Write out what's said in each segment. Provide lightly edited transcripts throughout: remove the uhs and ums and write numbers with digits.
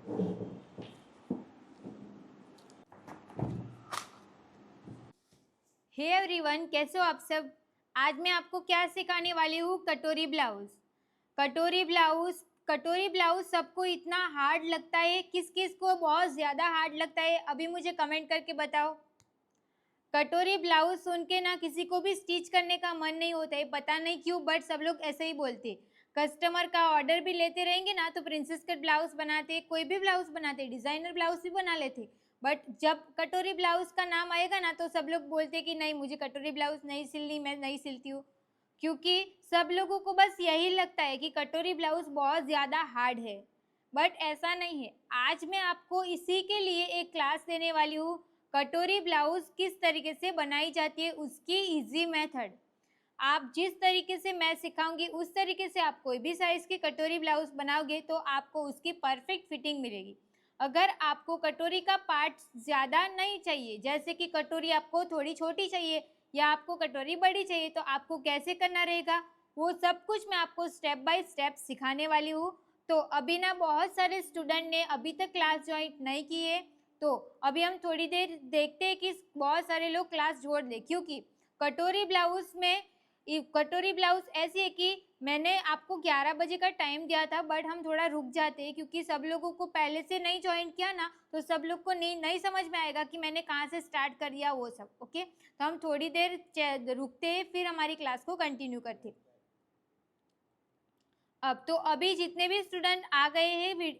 Hey everyone, कैसे हो आप सब। आज मैं आपको क्या सिखाने वाली हूँ, कटोरी ब्लाउज। कटोरी ब्लाउज सबको इतना हार्ड लगता है, किस किस को बहुत ज़्यादा हार्ड लगता है, अभी मुझे कमेंट करके बताओ। कटोरी ब्लाउज सुन के ना किसी को भी स्टिच करने का मन नहीं होता है, पता नहीं क्यों, बट सब लोग ऐसे ही बोलते। कस्टमर का ऑर्डर भी लेते रहेंगे ना तो प्रिंसेस कट ब्लाउज बनाते, कोई भी ब्लाउज बनाते, डिज़ाइनर ब्लाउज भी बना लेते। बट जब कटोरी ब्लाउज का नाम आएगा ना तो सब लोग बोलते कि नहीं, मुझे कटोरी ब्लाउज नहीं सिलनी, मैं नहीं सिलती हूँ। क्योंकि सब लोगों को बस यही लगता है कि कटोरी ब्लाउज बहुत ज़्यादा हार्ड है, बट ऐसा नहीं है। आज मैं आपको इसी के लिए एक क्लास देने वाली हूँ, कटोरी ब्लाउज किस तरीके से बनाई जाती है, उसकी इजी मेथड। आप जिस तरीके से मैं सिखाऊंगी उस तरीके से आप कोई भी साइज़ की कटोरी ब्लाउज बनाओगे तो आपको उसकी परफेक्ट फिटिंग मिलेगी। अगर आपको कटोरी का पार्ट ज़्यादा नहीं चाहिए, जैसे कि कटोरी आपको थोड़ी छोटी चाहिए या आपको कटोरी बड़ी चाहिए, तो आपको कैसे करना रहेगा वो सब कुछ मैं आपको स्टेप बाय स्टेप सिखाने वाली हूँ। तो अभी ना बहुत सारे स्टूडेंट ने अभी तक क्लास ज्वाइन नहीं की है, तो अभी हम थोड़ी देर देखते हैं कि बहुत सारे लोग क्लास जोड़ दें, क्योंकि कटोरी ब्लाउज ऐसी है कि मैंने आपको 11 बजे का टाइम दिया था, बट हम थोड़ा रुक जाते हैं क्योंकि सब लोगों को पहले से नहीं ज्वाइन किया ना, तो सब लोग को नहीं समझ में आएगा कि मैंने कहाँ से स्टार्ट कर दिया वो सब। ओके, तो हम थोड़ी देर रुकते हैं, फिर हमारी क्लास को कंटिन्यू करते। अब तो अभी जितने भी स्टूडेंट आ गए हैं,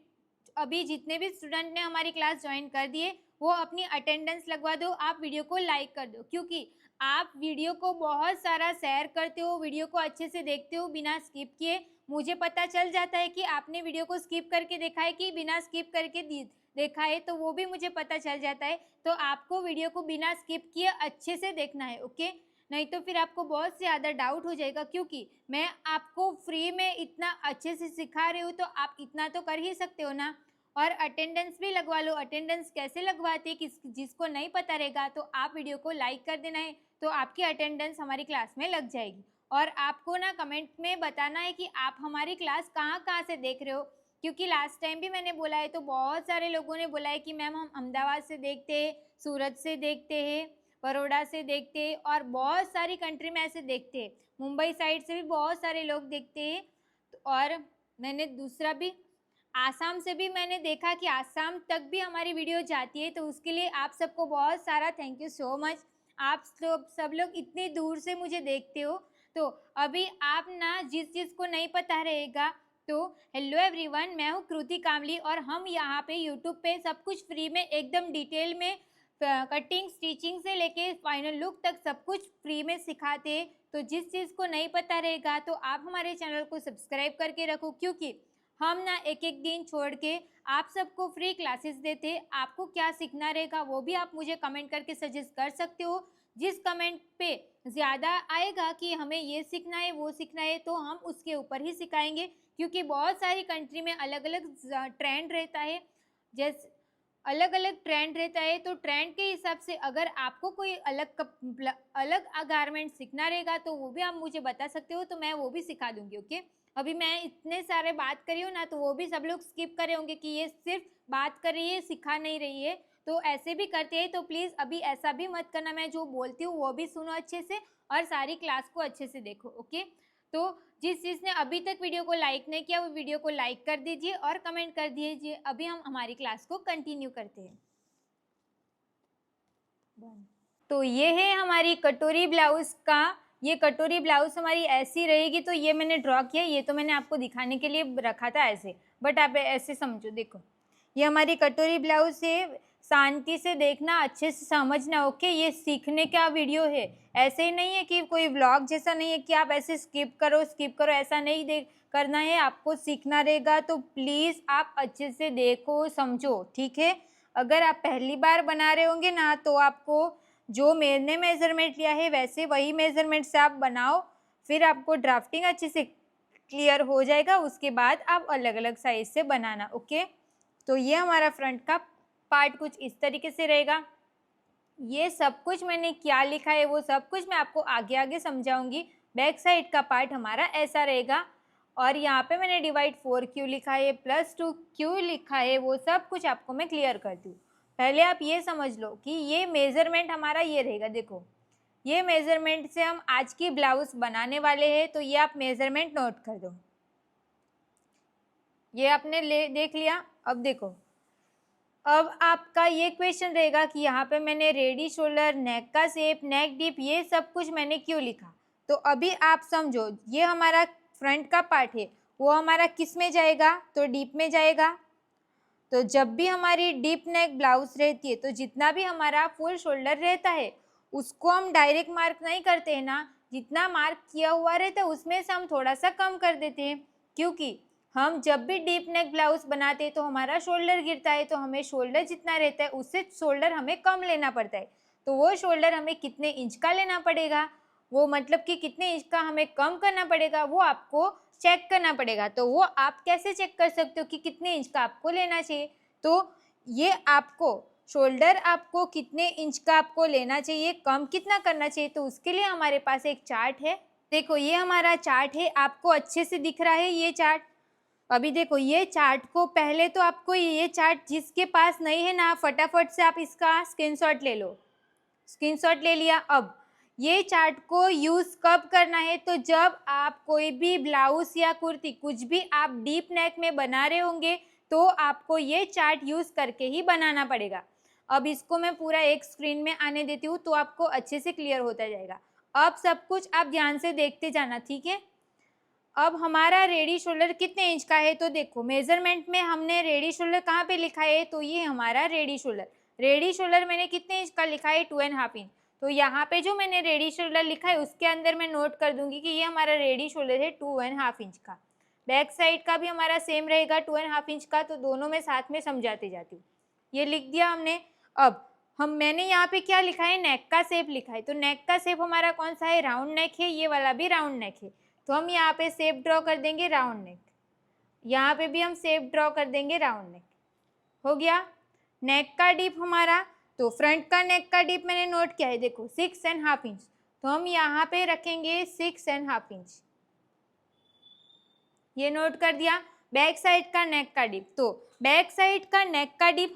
अभी जितने भी स्टूडेंट ने हमारी क्लास ज्वाइन कर दिए, वो अपनी अटेंडेंस लगवा दो, आप वीडियो को लाइक कर दो, क्योंकि आप वीडियो को बहुत सारा शेयर करते हो, वीडियो को अच्छे से देखते हो बिना स्किप किए। मुझे पता चल जाता है कि आपने वीडियो को स्किप करके देखा है कि बिना स्किप करके देखा है, तो वो भी मुझे पता चल जाता है। तो आपको वीडियो को बिना स्किप किए अच्छे से देखना है, ओके। नहीं तो फिर आपको बहुत से ज़्यादा डाउट हो जाएगा, क्योंकि मैं आपको फ्री में इतना अच्छे से सिखा रही हूँ, तो आप इतना तो कर ही सकते हो ना। और अटेंडेंस भी लगवा लो। अटेंडेंस कैसे लगवाते किस जिसको नहीं पता रहेगा, तो आप वीडियो को लाइक कर देना है, तो आपकी अटेंडेंस हमारी क्लास में लग जाएगी। और आपको ना कमेंट में बताना है कि आप हमारी क्लास कहाँ कहाँ से देख रहे हो, क्योंकि लास्ट टाइम भी मैंने बोला है तो बहुत सारे लोगों ने बोला है कि मैम हम अहमदाबाद से देखते हैं, सूरत से देखते हैं, बड़ौदा से देखते हैं, और बहुत सारी कंट्री में ऐसे देखते हैं, मुंबई साइड से भी बहुत सारे लोग देखते हैं। और मैंने दूसरा भी आसाम से भी मैंने देखा कि आसाम तक भी हमारी वीडियो जाती है, तो उसके लिए आप सबको बहुत सारा थैंक यू सो मच। आप सब लोग इतनी दूर से मुझे देखते हो। तो अभी आप ना जिस चीज़ को नहीं पता रहेगा, तो हेलो एवरीवन, मैं हूँ कृति कामली, और हम यहाँ पे यूट्यूब पे सब कुछ फ्री में एकदम डिटेल में कटिंग स्टिचिंग से लेके फाइनल लुक तक सब कुछ फ्री में सिखाते हैं। तो जिस चीज़ को नहीं पता रहेगा तो आप हमारे चैनल को सब्सक्राइब करके रखो, क्योंकि हम ना एक एक दिन छोड़ के आप सबको फ्री क्लासेस देते हैं। आपको क्या सीखना रहेगा वो भी आप मुझे कमेंट करके सजेस्ट कर सकते हो। जिस कमेंट पे ज़्यादा आएगा कि हमें ये सीखना है वो सीखना है, तो हम उसके ऊपर ही सिखाएंगे, क्योंकि बहुत सारी कंट्री में अलग अलग ट्रेंड रहता है। जैसे अलग अलग ट्रेंड रहता है, तो ट्रेंड के हिसाब से अगर आपको कोई अलग गारमेंट सीखना रहेगा तो वो भी आप मुझे बता सकते हो, तो मैं वो भी सिखा दूंगी, ओके। अभी मैं इतने सारे बात कर रही हूँ ना, तो वो भी सब लोग स्किप कर रहे होंगे कि ये सिर्फ बात कर रही है, सिखा नहीं रही है, तो ऐसे भी करते हैं। तो प्लीज़ अभी ऐसा भी मत करना, मैं जो बोलती हूँ वो भी सुनो अच्छे से, और सारी क्लास को अच्छे से देखो, ओके। तो जिस चीज़ ने अभी तक वीडियो को लाइक नहीं किया वो वीडियो को लाइक कर दीजिए और कमेंट कर दीजिए। अभी हम हमारी क्लास को कंटिन्यू करते हैं। तो ये है हमारी कटोरी ब्लाउज का, ये कटोरी ब्लाउज हमारी ऐसी रहेगी। तो ये मैंने ड्रॉ किया, ये तो मैंने आपको दिखाने के लिए रखा था ऐसे, बट आप ऐसे समझो, देखो ये हमारी कटोरी ब्लाउज है। शांति से देखना, अच्छे से समझना, ओके। ये सीखने का वीडियो है, ऐसे ही नहीं है कि कोई व्लॉग जैसा नहीं है कि आप ऐसे स्किप करो, ऐसा नहीं देख करना है। आपको सीखना रहेगा तो प्लीज़ आप अच्छे से देखो, समझो, ठीक है। अगर आप पहली बार बना रहे होंगे ना, तो आपको जो मैंने मेज़रमेंट लिया है वैसे वही मेज़रमेंट से आप बनाओ, फिर आपको ड्राफ्टिंग अच्छे से क्लियर हो जाएगा। उसके बाद आप अलग अलग साइज से बनाना, ओके। तो ये हमारा फ्रंट का पार्ट कुछ इस तरीके से रहेगा। ये सब कुछ मैंने क्या लिखा है वो सब कुछ मैं आपको आगे आगे समझाऊंगी। बैक साइड का पार्ट हमारा ऐसा रहेगा, और यहाँ पे मैंने डिवाइड 4 क्यों लिखा है, +2 क्यों लिखा है, वो सब कुछ आपको मैं क्लियर करती हूँ। पहले आप ये समझ लो कि ये मेजरमेंट हमारा ये रहेगा। देखो ये मेजरमेंट से हम आज की ब्लाउज बनाने वाले हैं, तो ये आप मेजरमेंट नोट कर दो। ये आपने देख लिया। अब देखो, अब आपका ये क्वेश्चन रहेगा कि यहाँ पे मैंने रेडी शोल्डर, नेक का शेप, नेक डीप, ये सब कुछ मैंने क्यों लिखा। तो अभी आप समझो, ये हमारा फ्रंट का पार्ट है, वो हमारा किस में जाएगा, तो डीप में जाएगा। तो जब भी हमारी डीप नेक ब्लाउज रहती है, तो जितना भी हमारा फुल शोल्डर रहता है उसको हम डायरेक्ट मार्क नहीं करते हैं ना, जितना मार्क किया हुआ रहता है उसमें से हम थोड़ा सा कम कर देते हैं, क्योंकि हम जब भी डीप नेक ब्लाउज बनाते हैं तो हमारा शोल्डर गिरता है, तो हमें शोल्डर जितना रहता है उससे शोल्डर हमें कम लेना पड़ता है। तो वो शोल्डर हमें कितने इंच का लेना पड़ेगा, वो मतलब कि कितने इंच का हमें कम करना पड़ेगा, वो आपको चेक करना पड़ेगा। तो वो आप कैसे चेक कर सकते हो कि कितने इंच का आपको लेना चाहिए। तो ये आपको शोल्डर आपको कितने इंच का आपको लेना चाहिए, कम कितना करना चाहिए, तो उसके लिए हमारे पास एक चार्ट है। देखो ये हमारा चार्ट है, आपको अच्छे से दिख रहा है ये चार्ट। अभी देखो ये चार्ट को, पहले तो आपको ये चार्ट जिसके पास नहीं है ना, फटाफट से आप इसका स्क्रीनशॉट ले लो। स्क्रीनशॉट ले लिया। अब ये चार्ट को यूज़ कब करना है, तो जब आप कोई भी ब्लाउज या कुर्ती कुछ भी आप डीप नेक में बना रहे होंगे तो आपको ये चार्ट यूज़ करके ही बनाना पड़ेगा। अब इसको मैं पूरा एक स्क्रीन में आने देती हूँ तो आपको अच्छे से क्लियर होता जाएगा। अब सब कुछ आप ध्यान से देखते जाना, ठीक है। अब हमारा रेडी शोल्डर कितने इंच का है, तो देखो मेजरमेंट में हमने रेडी शोल्डर कहाँ पे लिखा है, तो ये हमारा रेडी शोल्डर। रेडी शोल्डर मैंने कितने इंच का लिखा है, 2.5 इंच। तो यहाँ पे जो मैंने रेडी शोल्डर लिखा है उसके अंदर मैं नोट कर दूंगी कि ये हमारा रेडी शोल्डर है 2.5 इंच का। बैक साइड का भी हमारा सेम रहेगा 2.5 इंच का, तो दोनों में साथ में समझाते जाती हूँ। ये लिख दिया हमने। अब मैंने यहाँ पे क्या लिखा है, नेक का शेप लिखा है। तो नेक का शेप हमारा कौन सा है, राउंड नेक है, ये वाला भी राउंड नेक है। तो हम यहाँ पे शेप ड्रॉ कर देंगे राउंड नेक, यहाँ पे भी हम शेप ड्रॉ कर देंगे राउंड नेक। हो गया। नेक का डीप हमारा, तो फ्रंट का नेक का डीप मैंने नोट किया है, देखो 6.5 इंच। तो हम यहाँ पे रखेंगे 6.5 इंच, ये नोट कर दिया। बैक साइड का नेक का डीप, तो बैक साइड का नेक का डीप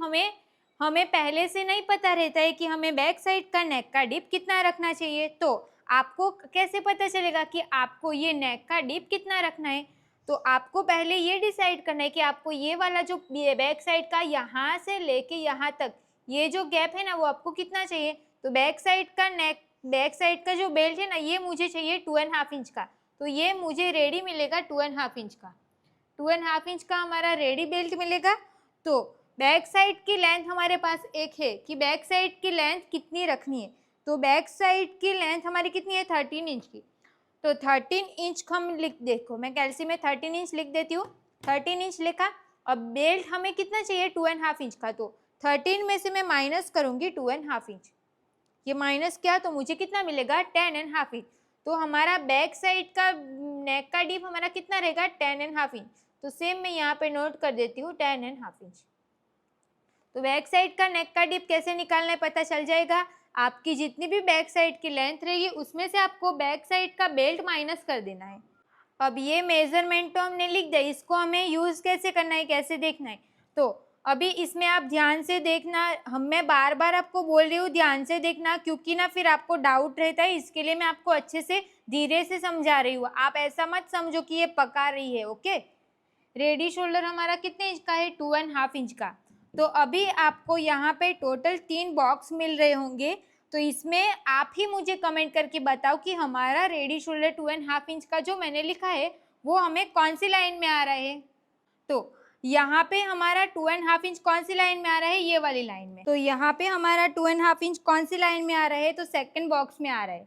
हमें पहले से नहीं पता रहता है कि हमें बैक साइड का नेक का डीप कितना रखना चाहिए। तो आपको कैसे पता चलेगा कि आपको ये नेक का डीप कितना रखना है, तो आपको पहले ये डिसाइड करना है कि आपको ये वाला जो बैक साइड का यहाँ से लेके यहाँ तक ये जो गैप है ना, वो आपको कितना चाहिए। तो बैक साइड का जो बेल्ट है ना, ये मुझे चाहिए 2.5 इंच का। तो ये मुझे रेडी मिलेगा 2.5 इंच का। 2.5 इंच का हमारा रेडी बेल्ट मिलेगा। तो बैक साइड की लेंथ हमारे पास एक है कि बैक साइड की लेंथ कितनी रखनी है। तो बैक साइड की लेंथ हमारी कितनी है, 13 इंच की। तो 13 इंच हम देखो मैं कैलसी में 13 इंच लिख देती हूँ। 13 इंच लिखा। अब बेल्ट हमें कितना चाहिए, 2.5 इंच का। तो 13 में से मैं माइनस करूँगी 2.5 इंच, ये माइनस किया तो मुझे कितना मिलेगा, 10.5 इंच। तो हमारा बैक साइड का नेक का डीप हमारा कितना रहेगा, 10.5 इंच। तो सेम मैं यहाँ पे नोट कर देती हूँ 10.5 इंच। तो बैक साइड का नेक का डीप कैसे निकालना है पता चल जाएगा। आपकी जितनी भी बैक साइड की लेंथ रहेगी उसमें से आपको बैक साइड का बेल्ट माइनस कर देना है। अब ये मेजरमेंट तो हमने लिख दिया, इसको हमें यूज़ कैसे करना है, कैसे देखना है। तो अभी इसमें आप ध्यान से देखना, मैं बार बार आपको बोल रही हूँ ध्यान से देखना, क्योंकि ना फिर आपको डाउट रहता है, इसके लिए मैं आपको अच्छे से धीरे से समझा रही हूँ। आप ऐसा मत समझो कि ये पका रही है, ओके। रेडी शोल्डर हमारा कितने इंच का है, 2.5 इंच का। तो अभी आपको यहाँ पे टोटल 3 बॉक्स मिल रहे होंगे। तो इसमें आप ही मुझे कमेंट करके बताओ कि हमारा रेडी शोल्डर 2.5 इंच का जो मैंने लिखा है वो हमें कौन सी लाइन में आ रहा है। तो यहाँ पे हमारा 2.5 इंच कौन सी लाइन में आ रहा है, ये वाली लाइन में। तो यहाँ पे हमारा 2.5 इंच कौन सी लाइन में आ रहा है, तो सेकंड बॉक्स में आ रहा है।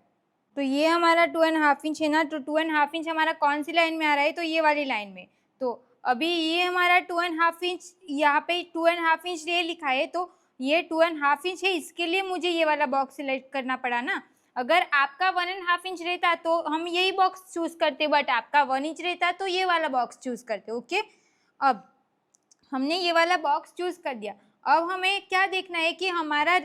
तो ये हमारा 2.5 इंच है ना, तो 2.5 इंच हमारा कौन सी लाइन में आ रहा है, तो ये वाली लाइन में। तो अभी ये हमारा 2.5 इंच, यहाँ पे 2.5 इंच ये लिखा है, तो ये 2.5 इंच है, इसके लिए मुझे ये वाला बॉक्स सिलेक्ट करना पड़ा ना। अगर आपका 1.5 इंच रहता तो हम यही बॉक्स चूज करते, बट आपका 1 इंच रहता तो ये वाला बॉक्स चूज करते, ओके। अब हमने ये वाला बॉक्स चूज कर दिया। अब हमें क्या देखना है कि हमारा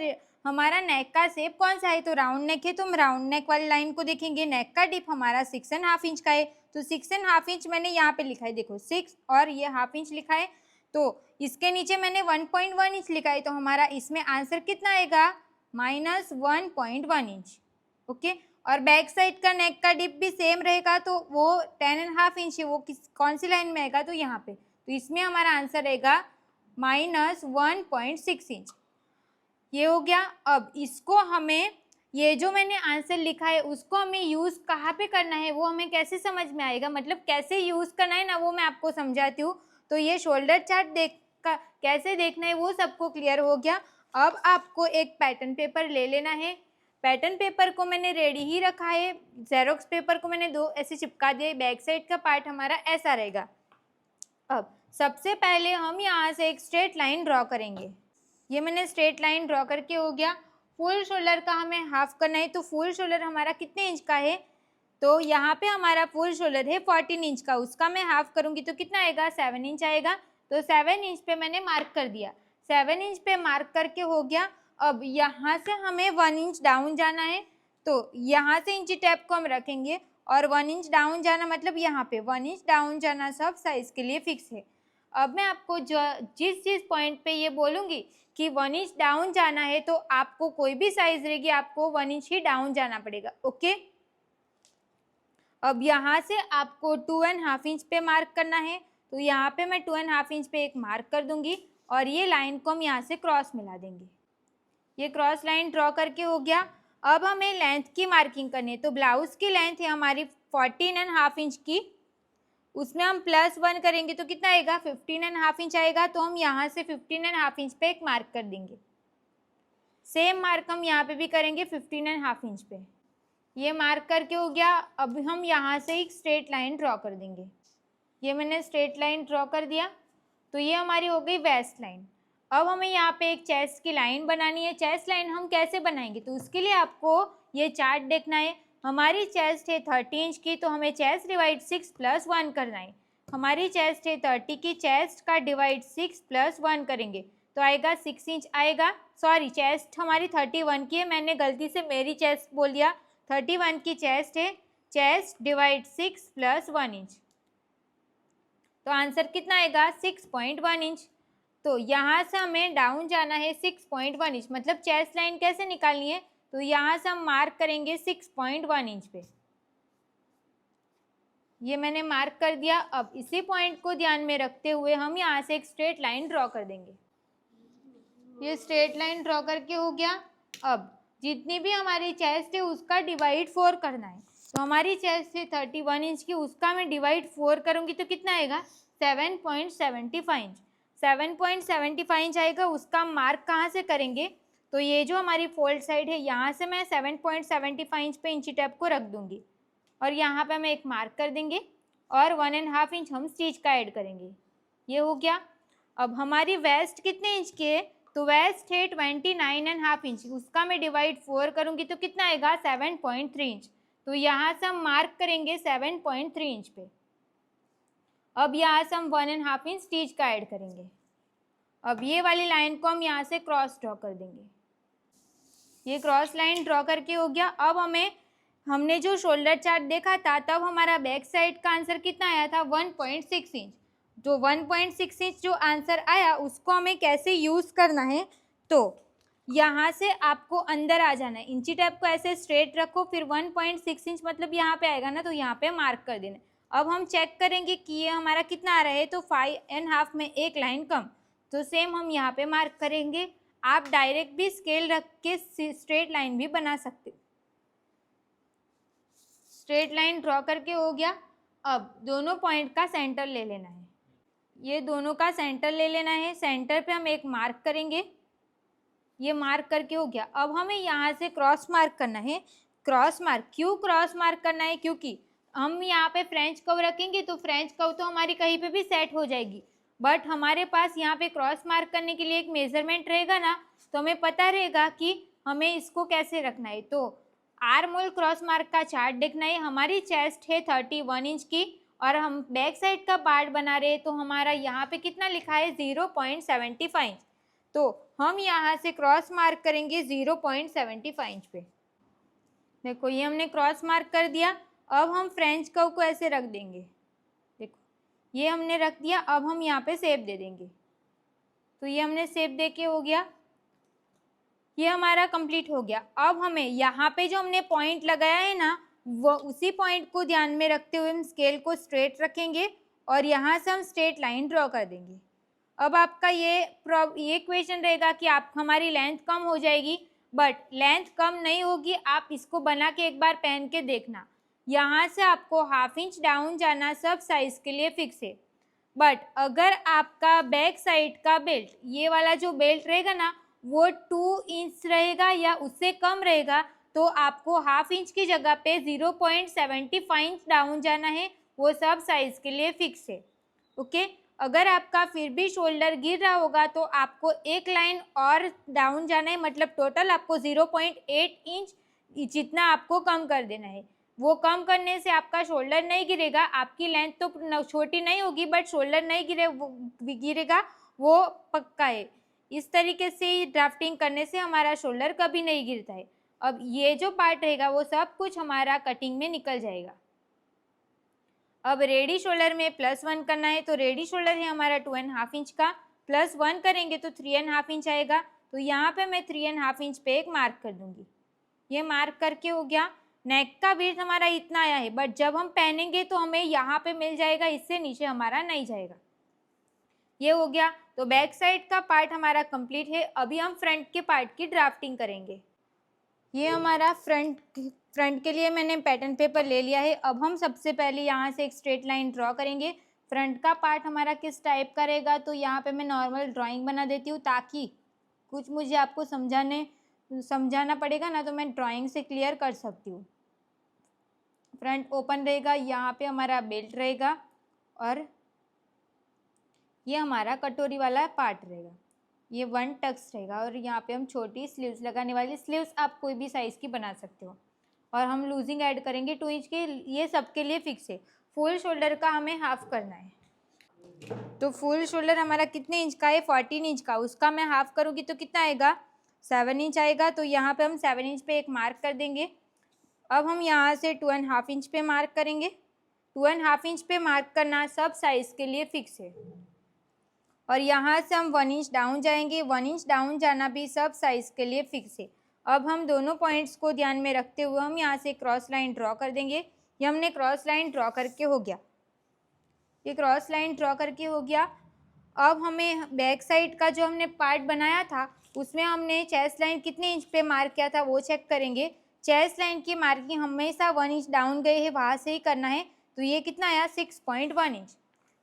हमारा नेक का शेप कौन सा है, तो राउंड नेक है, तो हम राउंड नेक वाली लाइन को देखेंगे। नेक का डिप हमारा 6.5 इंच का है, तो 6.5 इंच मैंने यहाँ पे लिखा है, देखो 6 और ये हाफ इंच लिखा है, तो इसके नीचे मैंने 1.1 इंच लिखा है, तो हमारा इसमें आंसर कितना आएगा, -1.1 इंच। ओके, और बैक साइड का नेक का डिप भी सेम रहेगा, तो वो 10.5 इंच है, वो कौन सी लाइन में आएगा, तो यहाँ पे, तो इसमें हमारा आंसर रहेगा -1.6 इंच। ये हो गया। अब इसको हमें, ये जो मैंने आंसर लिखा है उसको हमें यूज़ कहाँ पे करना है, वो हमें कैसे समझ में आएगा, मतलब कैसे यूज़ करना है ना, वो मैं आपको समझाती हूँ। तो ये शोल्डर चार्ट कैसे देखना है वो सबको क्लियर हो गया। अब आपको एक पैटर्न पेपर ले लेना है। पैटर्न पेपर को मैंने रेडी ही रखा है, जेरोक्स पेपर को मैंने 2 ऐसे चिपका दिया। बैक साइड का पार्ट हमारा ऐसा रहेगा। अब सबसे पहले हम यहाँ से एक स्ट्रेट लाइन ड्रॉ करेंगे। ये मैंने स्ट्रेट लाइन ड्रॉ करके हो गया। फुल शोल्डर का हमें हाफ करना है, तो फुल शोल्डर हमारा कितने इंच का है, तो यहाँ पे हमारा फुल शोल्डर है 14 इंच का, उसका मैं हाफ करूँगी तो कितना आएगा, 7 इंच आएगा। तो 7 इंच पे मैंने मार्क कर दिया। 7 इंच पे मार्क करके हो गया। अब यहाँ से हमें 1 इंच डाउन जाना है, तो यहाँ से इंची टेप को हम रखेंगे और 1 इंच डाउन जाना, मतलब यहाँ पे 1 इंच डाउन जाना सब साइज के लिए फिक्स है। अब मैं आपको जिस पॉइंट पे ये बोलूँगी कि 1 इंच डाउन जाना है, तो आपको कोई भी साइज रहेगी आपको 1 इंच ही डाउन जाना पड़ेगा। ओके, अब यहाँ से आपको 2.5 इंच पे मार्क करना है, तो यहाँ पे मैं 2.5 इंच पे एक मार्क कर दूंगी और ये लाइन को हम यहाँ से क्रॉस मिला देंगे। ये क्रॉस लाइन ड्रॉ करके हो गया। अब हमें लेंथ की मार्किंग करनी है, तो ब्लाउज की लेंथ है हमारी 14.5 इंच की, उसमें हम +1 करेंगे तो कितना आएगा, 15.5 इंच आएगा। तो हम यहाँ से 15.5 इंच पे एक मार्क कर देंगे। सेम मार्क हम यहाँ पे भी करेंगे 15.5 इंच पे। ये मार्क करके हो गया। अब हम यहाँ से एक स्ट्रेट लाइन ड्रॉ कर देंगे। ये मैंने स्ट्रेट लाइन ड्रॉ कर दिया, तो ये हमारी हो गई वेस्ट लाइन। अब हमें यहाँ पे एक चेस्ट की लाइन बनानी है। चेस्ट लाइन हम कैसे बनाएंगे, तो उसके लिए आपको ये चार्ट देखना है। हमारी चेस्ट है 30 इंच की, तो हमें चेस्ट डिवाइड 6 + 1 करना है। हमारी चेस्ट है 30 की, चेस्ट का डिवाइड 6 + 1 करेंगे तो आएगा 6 इंच आएगा। सॉरी, चेस्ट हमारी 31 की है, मैंने गलती से मेरी चेस्ट बोल दिया। 31 की चेस्ट है, चेस्ट डिवाइड 6 + 1 इंच, तो आंसर कितना आएगा, 6.1 इंच। तो यहाँ से हमें डाउन जाना है 6.1 इंच, मतलब चेस्ट लाइन कैसे निकालनी है, तो यहाँ से हम मार्क करेंगे 6.1 इंच पे। ये मैंने मार्क कर दिया। अब इसी पॉइंट को ध्यान में रखते हुए हम यहाँ से एक स्ट्रेट लाइन ड्रॉ कर देंगे। ये स्ट्रेट लाइन ड्रॉ करके हो गया। अब जितनी भी हमारी चेस्ट है उसका डिवाइड 4 करना है, तो हमारी चेस्ट है 31 इंच की, उसका मैं डिवाइड 4 करूँगी तो कितना आएगा, 7.75 इंच। 7.75 इंच आएगा। उसका मार्क कहाँ से करेंगे, तो ये जो हमारी फोल्ड साइड है यहाँ से मैं 7.75 इंच पे इंची टेप को रख दूँगी और यहाँ पे हम एक मार्क कर देंगे और 1.5 इंच हम स्टिच का ऐड करेंगे। ये हो गया। अब हमारी वेस्ट कितने इंच की है, तो वेस्ट है 29.5 इंच, उसका मैं डिवाइड 4 करूँगी तो कितना आएगा, 7.3 इंच। तो यहाँ से हम मार्क करेंगे 7.3 इंच पे। अब यहाँ से हम 1.5 इंच स्टिच का ऐड करेंगे। अब ये वाली लाइन को हम यहाँ से क्रॉस ड्रॉ कर देंगे। ये क्रॉस लाइन ड्रॉ करके हो गया। अब हमने जो शोल्डर चार्ट देखा था तब हमारा बैक साइड का आंसर कितना आया था, 1.6 इंच। जो 1.6 इंच जो आंसर आया उसको हमें कैसे यूज़ करना है, तो यहाँ से आपको अंदर आ जाना है। इंची टेप को ऐसे स्ट्रेट रखो, फिर 1.6 इंच मतलब यहाँ पे आएगा ना, तो यहाँ पे मार्क कर देना। अब हम चेक करेंगे कि ये हमारा कितना आ रहा है, तो 5.5 में एक लाइन कम, तो सेम हम यहाँ पे मार्क करेंगे। आप डायरेक्ट भी स्केल रख के स्ट्रेट लाइन भी बना सकते। स्ट्रेट लाइन ड्रॉ करके हो गया। अब दोनों पॉइंट का सेंटर ले लेना है। ये दोनों का सेंटर ले लेना है। सेंटर पे हम एक मार्क करेंगे। ये मार्क करके हो गया। अब हमें यहाँ से क्रॉस मार्क करना है। क्रॉस मार्क क्यों क्रॉस मार्क करना है, क्योंकि हम यहाँ पे फ्रेंच कर्व रखेंगे तो फ्रेंच कर्व तो हमारी कहीं पे भी सेट हो जाएगी, बट हमारे पास यहाँ पे क्रॉस मार्क करने के लिए एक मेजरमेंट रहेगा ना, तो हमें पता रहेगा कि हमें इसको कैसे रखना है। तो आर्म होल क्रॉस मार्क का चार्ट देखना है। हमारी चेस्ट है 31 इंच की और हम बैक साइड का पार्ट बना रहे हैं, तो हमारा यहाँ पे कितना लिखा है, 0.75 इंच। तो हम यहाँ से क्रॉस मार्क करेंगे 0.75 इंच पे। देखो ये हमने क्रॉस मार्क कर दिया। अब हम फ्रेंच कर्व को ऐसे रख देंगे। देखो ये हमने रख दिया। अब हम यहाँ पे शेप दे देंगे। तो ये हमने शेप दे के हो गया, ये हमारा कंप्लीट हो गया। अब हमें यहाँ पे जो हमने पॉइंट लगाया है ना, वो उसी पॉइंट को ध्यान में रखते हुए हम स्केल को स्ट्रेट रखेंगे और यहाँ से हम स्ट्रेट लाइन ड्रॉ कर देंगे। अब आपका ये क्वेश्चन रहेगा कि आप हमारी लेंथ कम हो जाएगी, बट लेंथ कम नहीं होगी। आप इसको बना के एक बार पहन के देखना। यहाँ से आपको ½ इंच डाउन जाना सब साइज के लिए फिक्स है। बट अगर आपका बैक साइड का बेल्ट, ये वाला जो बेल्ट रहेगा ना, वो 2 इंच रहेगा या उससे कम रहेगा, तो आपको ½ इंच की जगह पे 0.75 इंच डाउन जाना है। वो सब साइज के लिए फिक्स है। ओके। अगर आपका फिर भी शोल्डर गिर रहा होगा तो आपको एक लाइन और डाउन जाना है, मतलब टोटल आपको 0.8 इंच जितना आपको कम कर देना है। वो कम करने से आपका शोल्डर नहीं गिरेगा। आपकी लेंथ तो छोटी नहीं होगी, बट शोल्डर नहीं गिरेगा, वो पक्का है। इस तरीके से ड्राफ्टिंग करने से हमारा शोल्डर कभी नहीं गिरता है। अब ये जो पार्ट रहेगा वो सब कुछ हमारा कटिंग में निकल जाएगा। अब रेडी शोल्डर में +1 करना है, तो रेडी शोल्डर है हमारा 2.5 इंच का, +1 करेंगे तो 3.5 इंच आएगा। तो यहाँ पे मैं 3.5 इंच पे एक मार्क कर दूंगी। ये मार्क करके हो गया। नेक का विड्थ हमारा इतना आया है, बट जब हम पहनेंगे तो हमें यहाँ पे मिल जाएगा, इससे नीचे हमारा नहीं जाएगा। ये हो गया। तो बैक साइड का पार्ट हमारा कंप्लीट है। अभी हम फ्रंट के पार्ट की ड्राफ्टिंग करेंगे। ये हमारा फ्रंट के लिए मैंने पैटर्न पेपर ले लिया है। अब हम सबसे पहले यहाँ से एक स्ट्रेट लाइन ड्रॉ करेंगे। फ्रंट का पार्ट हमारा किस टाइप का रहेगा, तो यहाँ पे मैं नॉर्मल ड्राइंग बना देती हूँ, ताकि कुछ मुझे आपको समझाना पड़ेगा ना, तो मैं ड्राइंग से क्लियर कर सकती हूँ। फ्रंट ओपन रहेगा, यहाँ पे हमारा बेल्ट रहेगा और ये हमारा कटोरी वाला पार्ट रहेगा। ये 1 टक्स रहेगा और यहाँ पे हम छोटी स्लीव्स लगाने वाली। स्लीव्स आप कोई भी साइज़ की बना सकते हो। और हम लूजिंग ऐड करेंगे 2 इंच की। ये सबके लिए फिक्स है। फुल शोल्डर का हमें हाफ करना है। तो फुल शोल्डर हमारा कितने इंच का है, 14 इंच का। उसका मैं हाफ करूँगी तो कितना आएगा, 7 इंच आएगा। तो यहाँ पे हम 7 इंच पे एक मार्क कर देंगे। अब हम यहाँ से 2.5 इंच पे मार्क करेंगे। 2.5 इंच पे मार्क करना सब साइज़ के लिए फिक्स है। और यहाँ से हम 1 इंच डाउन जाएंगे। 1 इंच डाउन जाना भी सब साइज़ के लिए फिक्स है। अब हम दोनों पॉइंट्स को ध्यान में रखते हुए हम यहाँ से क्रॉस लाइन ड्रॉ कर देंगे। ये हमने क्रॉस लाइन ड्रॉ करके हो गया। ये क्रॉस लाइन ड्रॉ करके हो गया। अब हमें बैक साइड का जो हमने पार्ट बनाया था, उसमें हमने चेस्ट लाइन कितने इंच पे मार्क किया था वो चेक करेंगे। चेस्ट लाइन की मार्किंग हमेशा 1 इंच डाउन गए है, वहाँ से ही करना है। तो ये कितना आया, 6.1 इंच।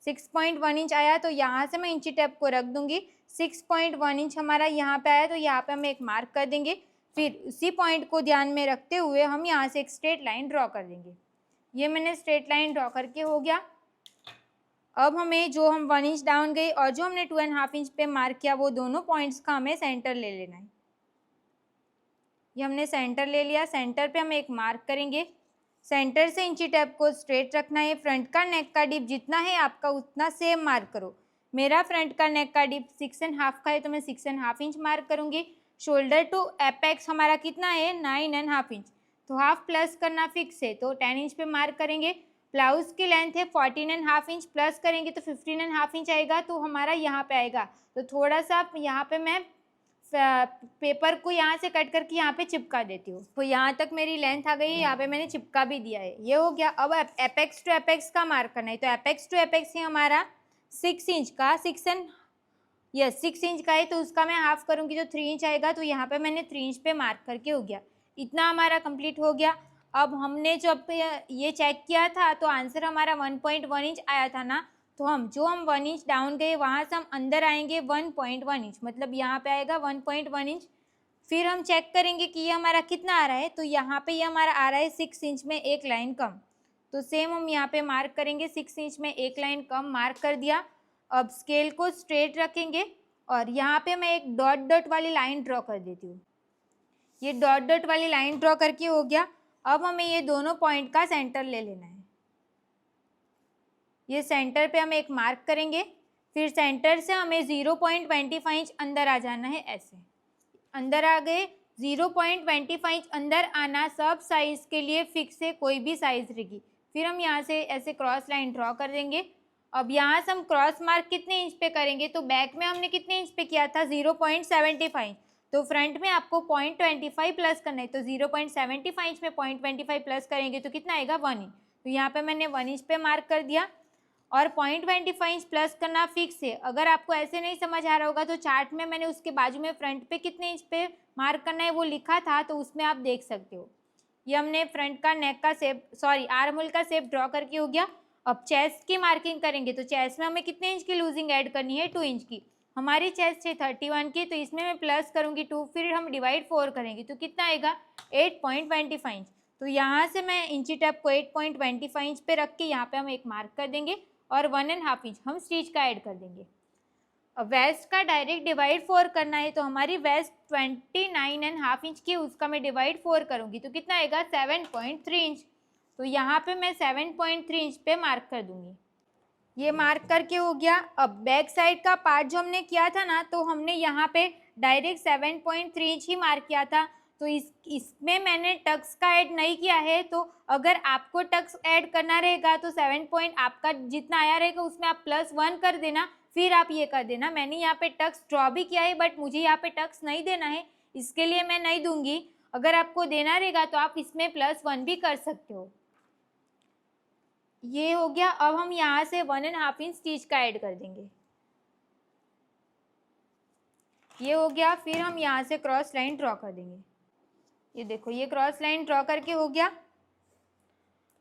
6.1 इंच आया। तो यहाँ से मैं इंची टेप को रख दूंगी। 6.1 इंच हमारा यहाँ पे आया, तो यहाँ पे हम एक मार्क कर देंगे। फिर उसी पॉइंट को ध्यान में रखते हुए हम यहाँ से एक स्ट्रेट लाइन ड्रॉ कर देंगे। ये मैंने स्ट्रेट लाइन ड्रॉ करके हो गया। अब हमें जो हम 1 इंच डाउन गए और जो हमने 2.5 इंच पे मार्क किया, वो दोनों पॉइंट्स का हमें सेंटर ले लेना है। ये हमने सेंटर ले लिया। सेंटर पे हम एक मार्क करेंगे। सेंटर से इंची टेप को स्ट्रेट रखना है। फ्रंट का नेक का डिप जितना है आपका उतना सेम मार्क करो। मेरा फ्रंट का नेक का डिप 6.5 का है, तो मैं 6.5 इंच मार्क करूँगी। शोल्डर टू एपेक्स हमारा कितना है, 9.5 इंच। तो हाफ प्लस करना फिक्स है, तो 10 इंच पे मार्क करेंगे। ब्लाउज की लेंथ है 14.5 इंच, प्लस करेंगे तो 15.5 इंच आएगा। तो हमारा यहाँ पे आएगा। तो थोड़ा सा यहाँ पे मैं पेपर को यहाँ से कट करके यहाँ पे चिपका देती हूँ। तो यहाँ तक मेरी लेंथ आ गई है, यहाँ पे मैंने चिपका भी दिया है। ये हो गया। अब एपेक्स टू एपेक्स का मार्क करना है। तो एपेक्स टू एपेक्स है हमारा 6 इंच का। 6 इंच का है, तो उसका मैं हाफ करूँगी तो 3 इंच आएगा। तो यहाँ पे मैंने 3 इंच पे मार्क करके हो गया। इतना हमारा कंप्लीट हो गया। अब हमने जब ये चेक किया था तो आंसर हमारा 1.1 इंच आया था ना। तो हम 1 इंच डाउन गए, वहाँ से हम अंदर आएंगे 1.1 इंच, मतलब यहाँ पे आएगा 1.1 इंच। फिर हम चेक करेंगे कि ये हमारा कितना आ रहा है। तो यहाँ पे ये हमारा आ रहा है 6 इंच में एक लाइन कम। तो सेम हम यहाँ पे मार्क करेंगे, 6 इंच में एक लाइन कम मार्क कर दिया। अब स्केल को स्ट्रेट रखेंगे और यहाँ पे मैं एक डॉट डॉट वाली लाइन ड्रॉ कर देती हूँ। ये डॉट डॉट वाली लाइन ड्रॉ करके हो गया। अब हमें ये दोनों पॉइंट का सेंटर ले लेना है। ये सेंटर पे हम एक मार्क करेंगे। फिर सेंटर से हमें 0.25 इंच अंदर आ जाना है, ऐसे अंदर आ गए। 0.25 इंच अंदर आना सब साइज के लिए फिक्स है, कोई भी साइज रहेगी। फिर हम यहाँ से ऐसे क्रॉस लाइन ड्रॉ कर देंगे। अब यहाँ से हम क्रॉस मार्क कितने इंच पे करेंगे, तो बैक में हमने कितने इंच पे किया था 0.75, तो फ्रंट में आपको 0.25 प्लस करना है, तो 0.75 में 0.25 प्लस करेंगे तो कितना आएगा 1 इंच। तो यहाँ पे मैंने 1 इंच पे मार्क कर दिया और 0.25 इंच प्लस करना फिक्स है। अगर आपको ऐसे नहीं समझ आ रहा होगा तो चार्ट में मैंने उसके बाजू में फ्रंट पे कितने इंच पे मार्क करना है वो लिखा था, तो उसमें आप देख सकते हो। ये हमने फ्रंट का नेक का शेप आर्म होल का शेप ड्रॉ करके हो गया। अब चेस्ट की मार्किंग करेंगे, तो चेस्ट में हमें कितने इंच की लूजिंग ऐड करनी है, 2 इंच की। हमारी चेस्ट है 31 की, तो इसमें मैं प्लस करूँगी 2, फिर हम डिवाइड 4 करेंगे तो कितना आएगा 8.25 इंच। तो यहाँ से मैं इंची टेप को 8.25 इंच पे रख के यहाँ पे हम एक मार्क कर देंगे और 1.5 इंच हम स्टिच का ऐड कर देंगे। अब वेस्ट का डायरेक्ट डिवाइड 4 करना है, तो हमारी वेस्ट 29.5 इंच की, उसका मैं डिवाइड 4 करूँगी तो कितना आएगा 7.3 इंच। तो यहाँ पे मैं 7.3 इंच पे मार्क कर दूँगी। ये मार्क करके हो गया। अब बैक साइड का पार्ट जो हमने किया था ना, तो हमने यहाँ पे डायरेक्ट 7.3 इंच ही मार्क किया था, तो इसमें मैंने टक्स का ऐड नहीं किया है। तो अगर आपको टक्स ऐड करना रहेगा तो 7 पॉइंट आपका जितना आया रहेगा उसमें आप +1 कर देना, फिर आप ये कर देना। मैंने यहाँ पे टक्स ड्रॉ भी किया है, बट मुझे यहाँ पे टक्स नहीं देना है, इसके लिए मैं नहीं दूंगी। अगर आपको देना रहेगा तो आप इसमें +1 भी कर सकते हो। ये हो गया। अब हम यहाँ से 1.5 इंच स्टिच का ऐड कर देंगे। ये हो गया। फिर हम यहाँ से क्रॉस लाइन ड्रॉ कर देंगे। ये देखो, ये क्रॉस लाइन ड्रॉ करके हो गया।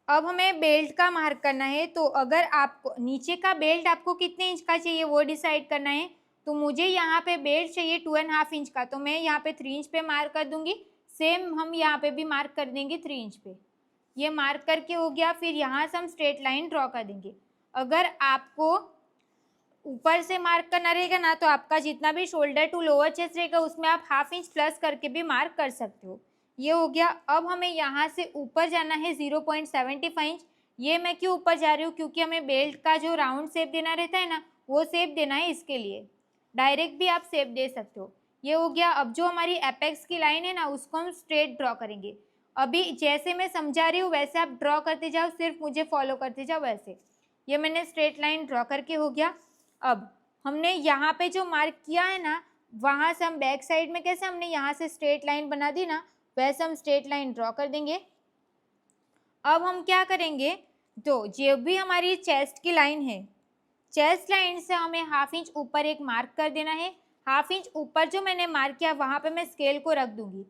अब हमें बेल्ट का मार्क करना है, तो अगर आपको नीचे का बेल्ट आपको कितने इंच का चाहिए वो डिसाइड करना है। तो मुझे यहाँ पे बेल्ट चाहिए 2.5 इंच का, तो मैं यहाँ पे 3 इंच पे मार्क कर दूंगी। सेम हम यहाँ पे भी मार्क कर देंगे 3 इंच पे। ये मार्क करके हो गया। फिर यहाँ से हम स्ट्रेट लाइन ड्रॉ कर देंगे। अगर आपको ऊपर से मार्क करना रहेगा ना, तो आपका जितना भी शोल्डर टू लोअर चेस्ट रहेगा उसमें आप 1/2 इंच प्लस करके भी मार्क कर सकते हो। ये हो गया। अब हमें यहाँ से ऊपर जाना है 0.75 इंच। ये मैं क्यों ऊपर जा रही हूँ, क्योंकि हमें बेल्ट का जो राउंड शेप देना रहता है ना, वो शेप देना है, इसके लिए। डायरेक्ट भी आप शेप दे सकते हो। ये हो गया। अब जो हमारी एपेक्स की लाइन है ना, उसको हम स्ट्रेट ड्रॉ करेंगे। अभी जैसे मैं समझा रही हूँ वैसे आप ड्रॉ करते जाओ, सिर्फ मुझे फॉलो करते जाओ वैसे। ये मैंने स्ट्रेट लाइन ड्रॉ करके हो गया। अब हमने यहाँ पे जो मार्क किया है ना, वहाँ से हम बैक साइड में कैसे हमने यहाँ से स्ट्रेट लाइन बना दी ना, वैसे हम स्ट्रेट लाइन ड्रॉ कर देंगे। अब हम क्या करेंगे, तो जो भी हमारी चेस्ट की लाइन है, चेस्ट लाइन से हमें 1/2 इंच ऊपर एक मार्क कर देना है। 1/2 इंच ऊपर जो मैंने मार्क किया वहाँ पे मैं स्केल को रख दूंगी।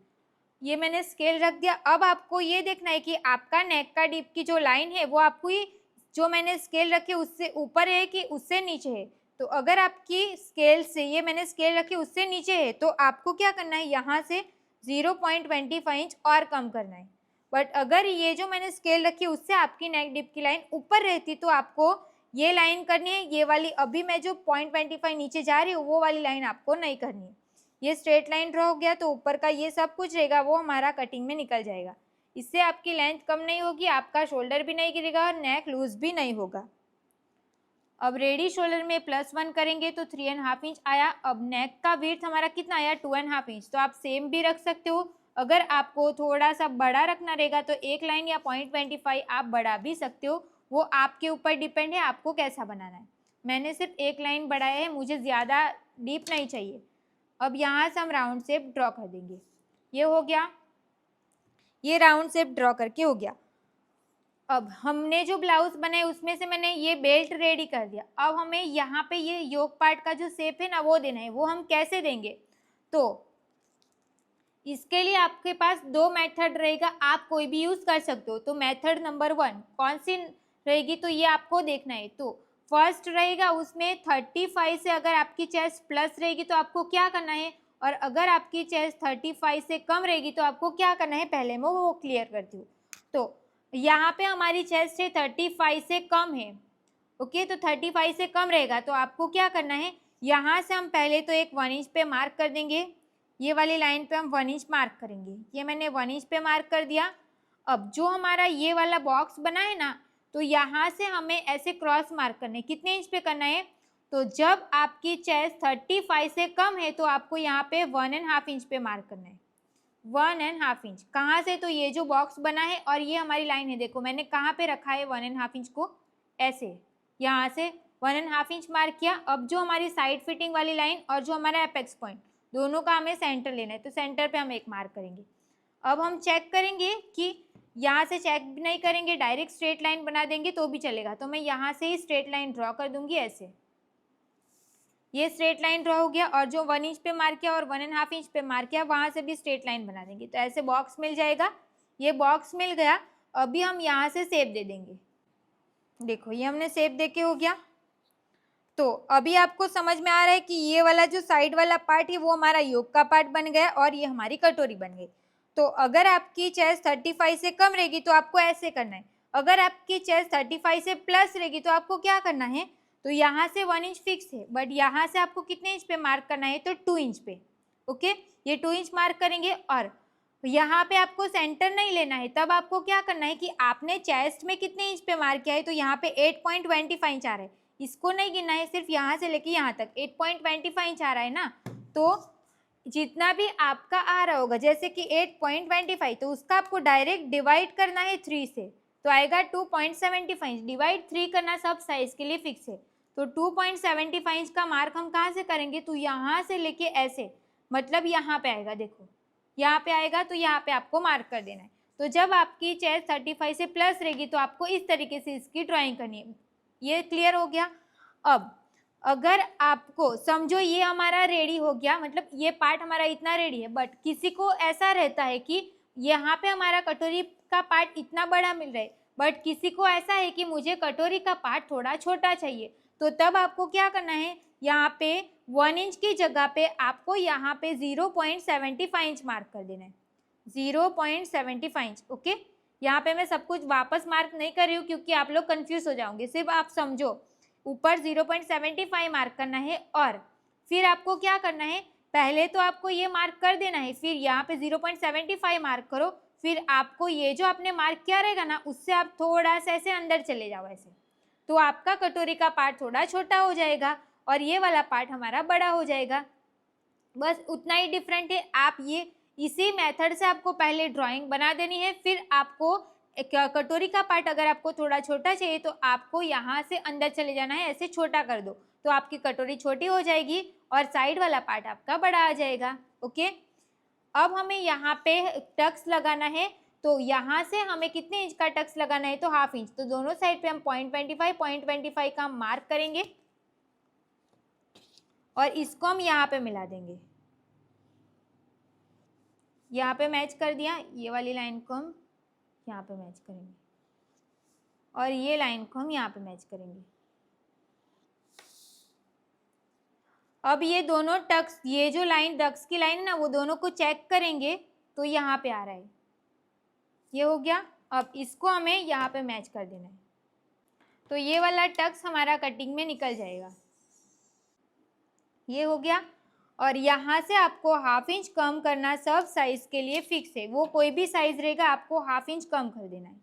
ये मैंने स्केल रख दिया। अब आपको ये देखना है कि आपका नेक का डिप की जो लाइन है वो आपको ये जो मैंने स्केल रखी उससे ऊपर है कि उससे नीचे है। तो अगर आपकी स्केल से, ये मैंने स्केल रखी उससे नीचे है, तो आपको क्या करना है, यहाँ से 0.25 इंच और कम करना है। बट अगर ये जो मैंने स्केल रखी उससे आपकी नेक डिप की लाइन ऊपर रहती तो आपको ये लाइन करनी है, ये वाली। अभी मैं जो 0.25 नीचे जा रही हूँ वो वाली लाइन आपको नहीं करनी है। ये स्ट्रेट लाइन ड्रॉ हो गया, तो ऊपर का ये सब कुछ रहेगा वो हमारा कटिंग में निकल जाएगा। इससे आपकी लेंथ कम नहीं होगी, आपका शोल्डर भी नहीं गिरेगा और नेक लूज भी नहीं होगा। अब रेडी शोल्डर में +1 करेंगे तो 3.5 इंच आया। अब नेक का विड्थ हमारा कितना आया 2.5 इंच। तो आप सेम भी रख सकते हो। अगर आपको थोड़ा सा बड़ा रखना रहेगा तो एक लाइन या 0.25 आप बढ़ा भी सकते हो, वो आपके ऊपर डिपेंड है आपको कैसा बनाना है। मैंने सिर्फ एक लाइन बढ़ाया है, मुझे ज़्यादा डीप नहीं चाहिए। अब यहाँ से हम राउंड शेप ड्रॉ कर देंगे। ये हो गया, ये राउंड शेप ड्रॉ करके हो गया। अब हमने जो ब्लाउज बनाए उसमें से मैंने ये बेल्ट रेडी कर दिया। अब हमें यहाँ पे ये योक पार्ट का जो शेप है ना वो देना है। वो हम कैसे देंगे, तो इसके लिए आपके पास 2 मेथड रहेगा, आप कोई भी यूज़ कर सकते हो। तो मेथड नंबर 1 कौन सी रहेगी, तो ये आपको देखना है। तो फर्स्ट रहेगा उसमें 35 से अगर आपकी चेस्ट प्लस रहेगी तो आपको क्या करना है, और अगर आपकी चेस्ट 35 से कम रहेगी तो आपको क्या करना है, पहले मैं वो क्लियर करती हूँ। तो यहाँ पे हमारी चेस्ट है 35 से कम है, ओके। तो 35 से कम रहेगा तो आपको क्या करना है, यहाँ से हम पहले तो एक 1 इंच पे मार्क कर देंगे। ये वाली लाइन पे हम 1 इंच मार्क करेंगे। ये मैंने 1 इंच पे मार्क कर दिया। अब जो हमारा ये वाला बॉक्स बना है ना, तो यहाँ से हमें ऐसे क्रॉस मार्क करना है। कितने इंच पे करना है, तो जब आपकी चेस्ट 35 से कम है तो आपको यहाँ पे 1.5 इंच पे मार्क करना है। 1.5 इंच कहाँ से, तो ये जो बॉक्स बना है और ये हमारी लाइन है, देखो मैंने कहाँ पे रखा है 1.5 इंच को, ऐसे यहाँ से 1.5 इंच मार्क किया। अब जो हमारी साइड फिटिंग वाली लाइन और जो हमारा एपेक्स पॉइंट, दोनों का हमें सेंटर लेना है, तो सेंटर पे हम एक मार्क करेंगे। अब हम चेक करेंगे कि यहाँ से चेक भी नहीं करेंगे, डायरेक्ट स्ट्रेट लाइन बना देंगे तो भी चलेगा। तो मैं यहाँ से ही स्ट्रेट लाइन ड्रॉ कर दूंगी ऐसे, ये स्ट्रेट लाइन ड्रॉ हो गया। और जो 1 इंच पे मार्क किया और 1.5 इंच पे मार्क किया वहाँ से भी स्ट्रेट लाइन बना देंगे, तो ऐसे बॉक्स मिल जाएगा। ये बॉक्स मिल गया। अभी हम यहाँ से शेप दे देंगे, देखो ये हमने शेप दे के हो गया। तो अभी आपको समझ में आ रहा है कि ये वाला जो साइड वाला पार्ट है वो हमारा योक का पार्ट बन गया और ये हमारी कटोरी बन गई। तो अगर आपकी चेस्ट 35 से कम रहेगी तो आपको ऐसे करना है, अगर आपकी चेस्ट 35 से प्लस रहेगी तो आपको क्या करना है, तो यहाँ से 1 इंच फिक्स है, बट यहाँ से आपको कितने इंच पे मार्क करना है, तो 2 इंच पे। ओके, ये 2 इंच मार्क करेंगे। और यहाँ पे आपको सेंटर नहीं लेना है, तब आपको क्या करना है कि आपने चेस्ट में कितने इंच पे मार्क किया है, तो यहाँ पे 8.25 इंच आ रहा है, इसको नहीं गिनना है, सिर्फ यहाँ से लेके यहाँ तक 8.25 इंच आ रहा है ना। तो जितना भी आपका आ रहा होगा, जैसे कि 8.25, तो उसका आपको डायरेक्ट डिवाइड करना है 3 से, तो आएगा 2.75 इंच। डिवाइड 3 करना सब साइज के लिए फिक्स है। तो 2.75 इंच का मार्क हम कहाँ से करेंगे, तो यहाँ से लेके ऐसे, मतलब यहाँ पे आएगा, देखो यहाँ पे आएगा, तो यहाँ पे आपको मार्क कर देना है। तो जब आपकी चेस्ट 35 से प्लस रहेगी तो आपको इस तरीके से इसकी ड्राइंग करनी है। ये क्लियर हो गया। अब अगर आपको समझो ये हमारा रेडी हो गया, मतलब ये पार्ट हमारा इतना रेडी है, बट किसी को ऐसा रहता है कि यहाँ पे हमारा कटोरी का पार्ट इतना बड़ा मिल रहा है, बट किसी को ऐसा है कि मुझे कटोरी का पार्ट थोड़ा छोटा चाहिए। तो तब आपको क्या करना है, यहाँ पे 1 इंच की जगह पे आपको यहाँ पे 0.75 इंच मार्क कर देना है, 0.75 इंच। ओके, यहाँ पे मैं सब कुछ वापस मार्क नहीं कर रही हूँ क्योंकि आप लोग कंफ्यूज हो जाओगे, सिर्फ आप समझो ऊपर 0.75 मार्क करना है। और फिर आपको क्या करना है, पहले तो आपको ये मार्क कर देना है, फिर यहाँ पे 0.75 मार्क करो, फिर आपको ये जो आपने मार्क किया रहेगा ना उससे आप थोड़ा सा ऐसे अंदर चले जाओ ऐसे, तो आपका कटोरी का पार्ट थोड़ा छोटा हो जाएगा और ये वाला पार्ट हमारा बड़ा हो जाएगा। बस उतना ही डिफरेंट है। आप ये इसी मेथड से आपको पहले ड्राइंग बना देनी है, फिर आपको कटोरी का पार्ट अगर आपको थोड़ा छोटा चाहिए तो आपको यहाँ से अंदर चले जाना है, ऐसे छोटा कर दो तो आपकी कटोरी छोटी हो जाएगी और साइड वाला पार्ट आपका बड़ा आ जाएगा। ओके, अब हमें यहाँ पे टक्स लगाना है, तो यहाँ से हमें कितने इंच का टक्स लगाना है, तो 1/2 इंच। तो दोनों साइड पे हम 0.25 का मार्क करेंगे और इसको हम यहाँ पे मिला देंगे, यहाँ पे मैच कर दिया, ये वाली लाइन को हम यहाँ पे मैच करेंगे और ये लाइन को हम यहाँ पे मैच करेंगे। अब ये दोनों टक्स, ये जो लाइन डक्स की लाइन है ना, वो दोनों को चेक करेंगे तो यहाँ पे आ रहा है, ये हो गया। अब इसको हमें यहाँ पे मैच कर देना है, तो ये वाला टक्स हमारा कटिंग में निकल जाएगा, ये हो गया। और यहाँ से आपको 1/2 इंच कम करना सब साइज के लिए फिक्स है, वो कोई भी साइज रहेगा आपको 1/2 इंच कम कर देना है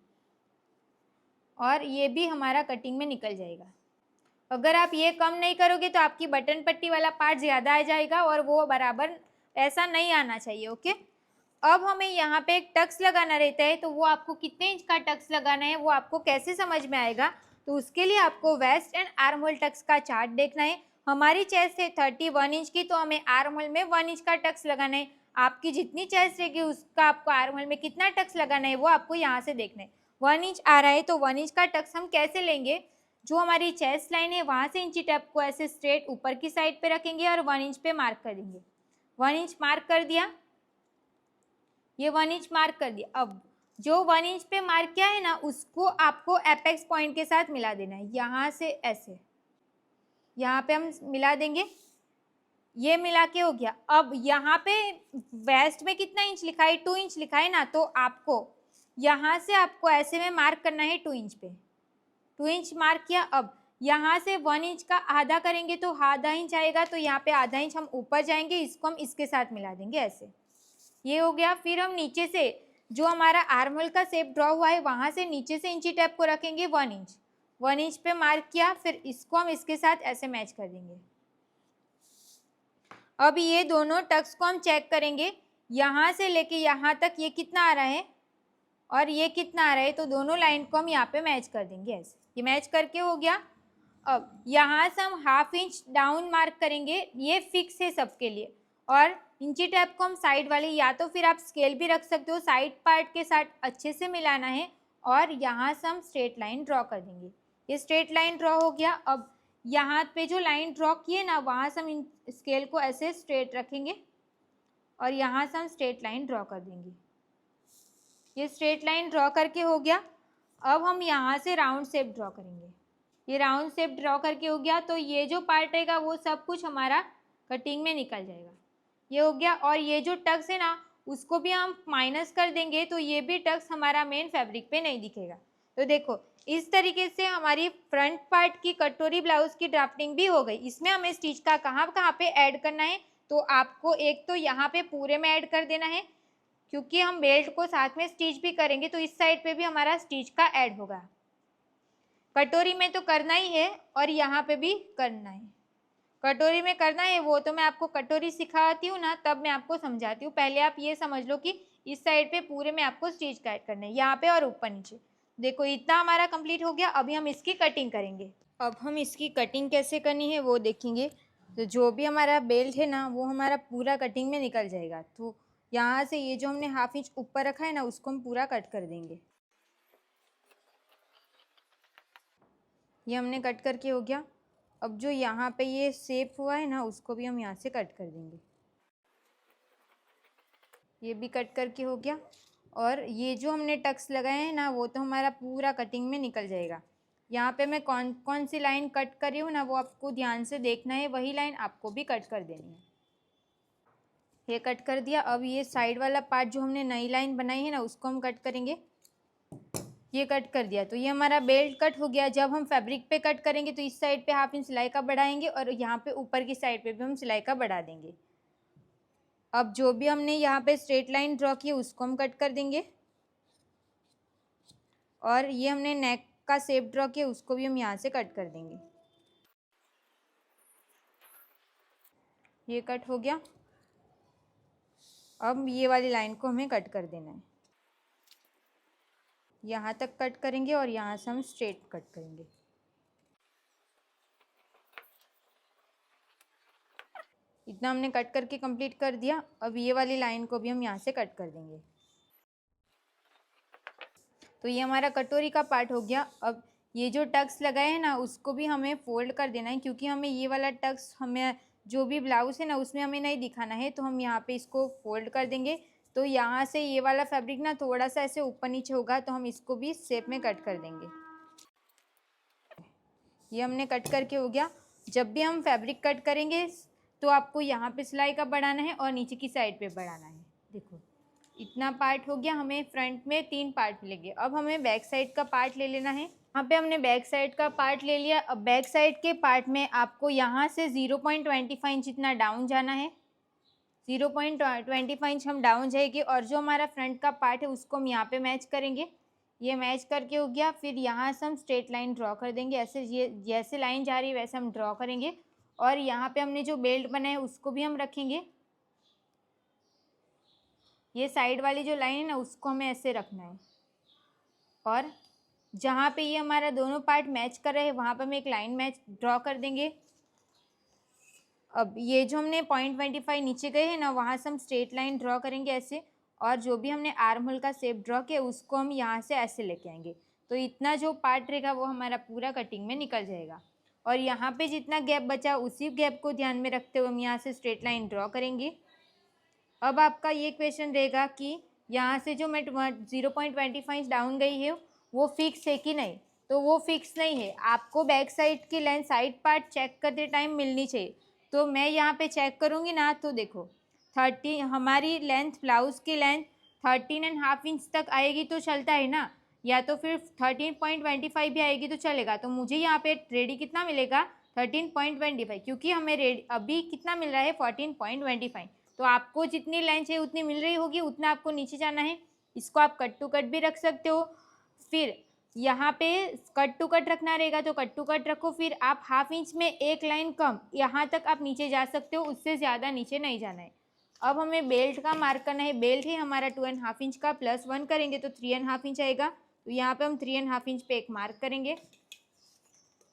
और ये भी हमारा कटिंग में निकल जाएगा। अगर आप ये कम नहीं करोगे तो आपकी बटन पट्टी वाला पार्ट ज़्यादा आ जाएगा और वो बराबर ऐसा नहीं आना चाहिए। ओके, अब हमें यहाँ पे एक टक्स लगाना रहता है, तो वो आपको कितने इंच का टक्स लगाना है वो आपको कैसे समझ में आएगा, तो उसके लिए आपको waist and arm hole tucks का चार्ट देखना है। हमारी चेस्ट है 31 इंच की, तो हमें आर्म होल में 1 इंच का टक्स लगाना है। आपकी जितनी चेस्ट रहेगी उसका आपको आर्म होल में कितना टक्स लगाना है वो आपको यहाँ से देखना है। 1 इंच आ रहा है तो 1 इंच का टक्स हम कैसे लेंगे, जो हमारी चेस्ट लाइन है वहाँ से इंची टेप को ऐसे स्ट्रेट ऊपर की साइड पे रखेंगे और 1 इंच पे मार्क कर देंगे। 1 इंच मार्क कर दिया, ये 1 इंच मार्क कर दिया। अब जो 1 इंच पे मार्क किया है ना उसको आपको एपेक्स पॉइंट के साथ मिला देना है, यहाँ से ऐसे, यहाँ पे हम मिला देंगे, ये मिला के हो गया। अब यहाँ पे वेस्ट में कितना इंच लिखा है, 2 इंच लिखा है ना, तो आपको यहाँ से आपको ऐसे में मार्क करना है 2 इंच पे, 2 इंच मार्क किया। अब यहाँ से 1 इंच का आधा करेंगे तो आधा इंच आएगा, तो यहाँ पे आधा इंच हम ऊपर जाएंगे, इसको हम इसके साथ मिला देंगे ऐसे, ये हो गया। फिर हम नीचे से जो हमारा आर्म होल का शेप ड्रॉ हुआ है वहाँ से नीचे से इंची टेप को रखेंगे 1 इंच, 1 इंच पे मार्क किया, फिर इसको हम इसके साथ ऐसे मैच कर देंगे। अब ये दोनों टक्स को हम चेक करेंगे, यहाँ से लेके यहाँ तक ये कितना आ रहा है और ये कितना आ रहा है, तो दोनों लाइन को हम यहाँ पे मैच कर देंगे ऐसे। ये मैच करके हो गया। अब यहाँ से हम 1/2 इंच डाउन मार्क करेंगे, ये फिक्स है सबके लिए। और इंची टेप को हम साइड वाले, या तो फिर आप स्केल भी रख सकते हो, साइड पार्ट के साथ अच्छे से मिलाना है और यहाँ से हम स्ट्रेट लाइन ड्रॉ कर देंगे। ये स्ट्रेट लाइन ड्रॉ हो गया। अब यहाँ पे जो लाइन ड्रॉ किए ना, वहाँ से हम स्केल को ऐसे स्ट्रेट रखेंगे और यहाँ से हम स्ट्रेट लाइन ड्रॉ कर देंगे। ये स्ट्रेट लाइन ड्रॉ करके हो गया। अब हम यहाँ से राउंड शेप ड्रॉ करेंगे। ये राउंड शेप ड्रॉ करके हो गया, तो ये जो पार्ट रहेगा वो सब कुछ हमारा कटिंग में निकल जाएगा। ये हो गया। और ये जो टक्स है ना, उसको भी हम माइनस कर देंगे, तो ये भी टक्स हमारा मेन फैब्रिक पे नहीं दिखेगा। तो देखो इस तरीके से हमारी फ्रंट पार्ट की कटोरी ब्लाउज की ड्राफ्टिंग भी हो गई। इसमें हमें स्टिच का कहाँ पे ऐड करना है, तो आपको एक तो यहाँ पे पूरे में ऐड कर देना है, क्योंकि हम बेल्ट को साथ में स्टिच भी करेंगे, तो इस साइड पे भी हमारा स्टिच का ऐड होगा। कटोरी में तो करना ही है और यहाँ पे भी करना है। कटोरी में करना है वो तो मैं आपको कटोरी सिखाती हूँ ना, तब मैं आपको समझाती हूँ। पहले आप ये समझ लो कि इस साइड पे पूरे में आपको स्टिच का ऐड करना है, यहाँ पे और ऊपर नीचे। देखो इतना हमारा कंप्लीट हो गया। अभी हम इसकी कटिंग करेंगे। अब हम इसकी कटिंग कैसे करनी है वो देखेंगे। तो जो भी हमारा बेल्ट है ना, वो हमारा पूरा कटिंग में निकल जाएगा। तो यहाँ से ये जो हमने 1/2 इंच ऊपर रखा है ना, उसको हम पूरा कट कर देंगे। ये हमने कट करके हो गया। अब जो यहाँ पे ये शेप हुआ है ना, उसको भी हम यहाँ से कट कर देंगे। ये भी कट करके हो गया। और ये जो हमने टक्स लगाए हैं ना, वो तो हमारा पूरा कटिंग में निकल जाएगा। यहाँ पे मैं कौन कौन सी लाइन कट कर रही हूँ ना, वो आपको ध्यान से देखना है, वही लाइन आपको भी कट कर देनी है। ये कट कर दिया। अब ये साइड वाला पार्ट जो हमने नई लाइन बनाई है ना, उसको हम कट करेंगे। ये कट कर दिया, तो ये हमारा बेल्ट कट हो गया। जब हम फैब्रिक पे कट करेंगे तो इस साइड पे 1/2 इंच सिलाई का बढ़ाएंगे और यहाँ पे ऊपर की साइड पे भी हम सिलाई का बढ़ा देंगे। अब जो भी हमने यहाँ पे स्ट्रेट लाइन ड्रॉ की है, उसको हम कट कर देंगे। और ये हमने नेक का शेप ड्रॉ किया, उसको भी हम यहाँ से कट कर देंगे। ये कट हो गया। अब ये वाली लाइन को हमें कट कर देना है। यहाँ तक कट करेंगे और यहाँ से हम स्ट्रेट कट करेंगे। इतना हमने कट करके कंप्लीट कर दिया। अब ये वाली लाइन को भी हम यहाँ से कट कर देंगे। तो ये हमारा कटोरी का पार्ट हो गया। अब ये जो टक्स लगाए हैं ना, उसको भी हमें फोल्ड कर देना है, क्योंकि हमें ये वाला टक्स हमें जो भी ब्लाउज है ना, उसमें हमें नहीं दिखाना है। तो हम यहाँ पे इसको फोल्ड कर देंगे। तो यहाँ से ये वाला फैब्रिक ना थोड़ा सा ऐसे ऊपर नीचे होगा, तो हम इसको भी शेप में कट कर देंगे। ये हमने कट करके हो गया। जब भी हम फैब्रिक कट करेंगे तो आपको यहाँ पे सिलाई का बढ़ाना है और नीचे की साइड पे बढ़ाना है। देखो इतना पार्ट हो गया। हमें फ्रंट में 3 पार्ट मिलेंगे। अब हमें बैक साइड का पार्ट ले लेना है। यहाँ पे हमने बैक साइड का पार्ट ले लिया। अब बैक साइड के पार्ट में आपको यहाँ से 0.25 इंच इतना डाउन जाना है। 0.25 इंच हम डाउन जाएंगे और जो हमारा फ्रंट का पार्ट है उसको हम यहाँ पे मैच करेंगे। ये मैच करके हो गया। फिर यहाँ से हम स्ट्रेट लाइन ड्रॉ कर देंगे। ऐसे ये जैसे लाइन जा रही है वैसे हम ड्रॉ करेंगे। और यहाँ पे हमने जो बेल्ट बनाया है उसको भी हम रखेंगे। ये साइड वाली जो लाइन है ना, उसको हमें ऐसे रखना है। और जहाँ पे ये हमारा दोनों पार्ट मैच कर रहे हैं वहाँ पे हम एक लाइन मैच ड्रॉ कर देंगे। अब ये जो हमने 0.25 नीचे गए हैं ना, वहाँ से हम स्ट्रेट लाइन ड्रॉ करेंगे ऐसे। और जो भी हमने आर्म होल का शेप ड्रॉ किया उसको हम यहाँ से ऐसे लेके आएंगे। तो इतना जो पार्ट रहेगा वो हमारा पूरा कटिंग में निकल जाएगा। और यहाँ पे जितना गैप बचा उसी गैप को ध्यान में रखते हुए हम यहाँ से स्ट्रेट लाइन ड्रॉ करेंगे। अब आपका ये क्वेश्चन रहेगा कि यहाँ से जो मैं 0.25 डाउन गई है वो फिक्स है कि नहीं। तो वो फिक्स नहीं है। आपको बैक साइड की लेंथ साइड पार्ट चेक करते टाइम मिलनी चाहिए। तो मैं यहाँ पे चेक करूँगी ना, तो देखो 30 हमारी लेंथ, ब्लाउज़ की लेंथ 13.5 इंच तक आएगी तो चलता है ना, या तो फिर 13.25 भी आएगी तो चलेगा। तो मुझे यहाँ पे रेडी कितना मिलेगा 13.25, क्योंकि हमें रेडी अभी कितना मिल रहा है 14.25। तो आपको जितनी लाइन चाहिए उतनी मिल रही होगी, उतना आपको नीचे जाना है। इसको आप कट टू कट भी रख सकते हो। फिर यहाँ पे कट टू कट रखना रहेगा तो कट टू कट रखो, फिर आप हाफ इंच में एक लाइन कम, यहाँ तक आप नीचे जा सकते हो, उससे ज़्यादा नीचे नहीं जाना है। अब हमें बेल्ट का मार्क करना है। बेल्ट है हमारा 2.5 इंच का, +1 करेंगे तो 3.5 इंच आएगा। तो यहाँ पे हम 3.5 इंच पे एक मार्क करेंगे।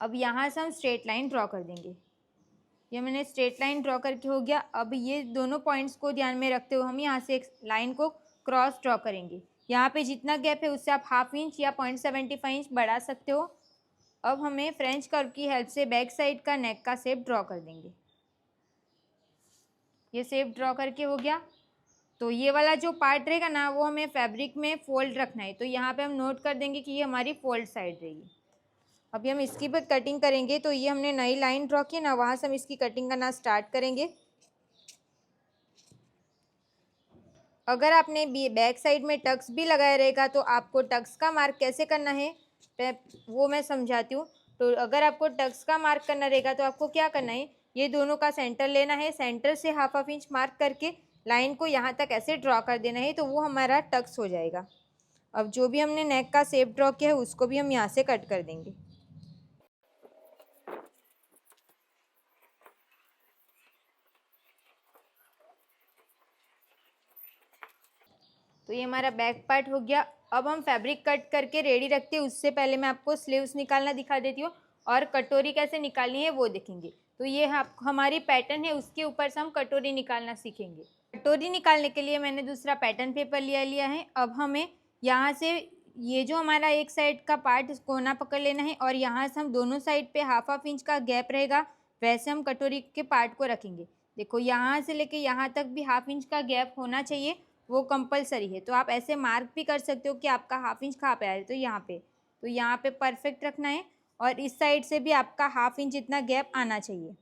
अब यहाँ से हम स्ट्रेट लाइन ड्रॉ कर देंगे। ये मैंने स्ट्रेट लाइन ड्रॉ करके हो गया। अब ये दोनों पॉइंट्स को ध्यान में रखते हुए हम यहाँ से एक लाइन को क्रॉस ड्रॉ करेंगे। यहाँ पे जितना गैप है उससे आप हाफ इंच या 0.75 इंच बढ़ा सकते हो। अब हमें फ्रेंच कर्व की हेल्प से बैक साइड का नेक का शेप ड्रॉ कर देंगे। ये शेप ड्रॉ करके हो गया। तो ये वाला जो पार्ट रहेगा ना वो हमें फैब्रिक में फोल्ड रखना है, तो यहाँ पे हम नोट कर देंगे कि ये हमारी फोल्ड साइड रहेगी। अभी हम इसकी भी कटिंग करेंगे। तो ये हमने नई लाइन ड्रॉ की ना, वहाँ से हम इसकी कटिंग करना स्टार्ट करेंगे। अगर आपने बैक साइड में टक्स भी लगाया रहेगा तो आपको टक्स का मार्क कैसे करना है वो मैं समझाती हूँ। तो अगर आपको टक्स का मार्क करना रहेगा तो आपको क्या करना है, ये दोनों का सेंटर लेना है। सेंटर से हाफ इंच मार्क करके लाइन को यहाँ तक ऐसे ड्रॉ कर देना है, तो वो हमारा टक्स हो जाएगा। अब जो भी हमने नेक का शेप ड्रॉ किया है उसको भी हम यहाँ से कट कर देंगे। तो ये हमारा बैक पार्ट हो गया। अब हम फैब्रिक कट करके रेडी रखते हैं, उससे पहले मैं आपको स्लीव्स निकालना दिखा देती हूँ और कटोरी कैसे निकालनी है वो देखेंगे। तो ये हमारी पैटर्न है, उसके ऊपर से हम कटोरी निकालना सीखेंगे। कटोरी निकालने के लिए मैंने दूसरा पैटर्न पेपर लिया है। अब हमें यहाँ से ये जो हमारा एक साइड का पार्ट कोना पकड़ लेना है और यहाँ से हम दोनों साइड पे हाफ इंच का गैप रहेगा, वैसे हम कटोरी के पार्ट को रखेंगे। देखो यहाँ से लेके यहाँ तक भी हाफ इंच का गैप होना चाहिए, वो कंपलसरी है। तो आप ऐसे मार्क भी कर सकते हो कि आपका हाफ इंच कहाँ पे आ रहा है, तो यहाँ पे। तो यहाँ पे परफेक्ट रखना है और इस साइड से भी आपका हाफ इंच इतना गैप आना चाहिए।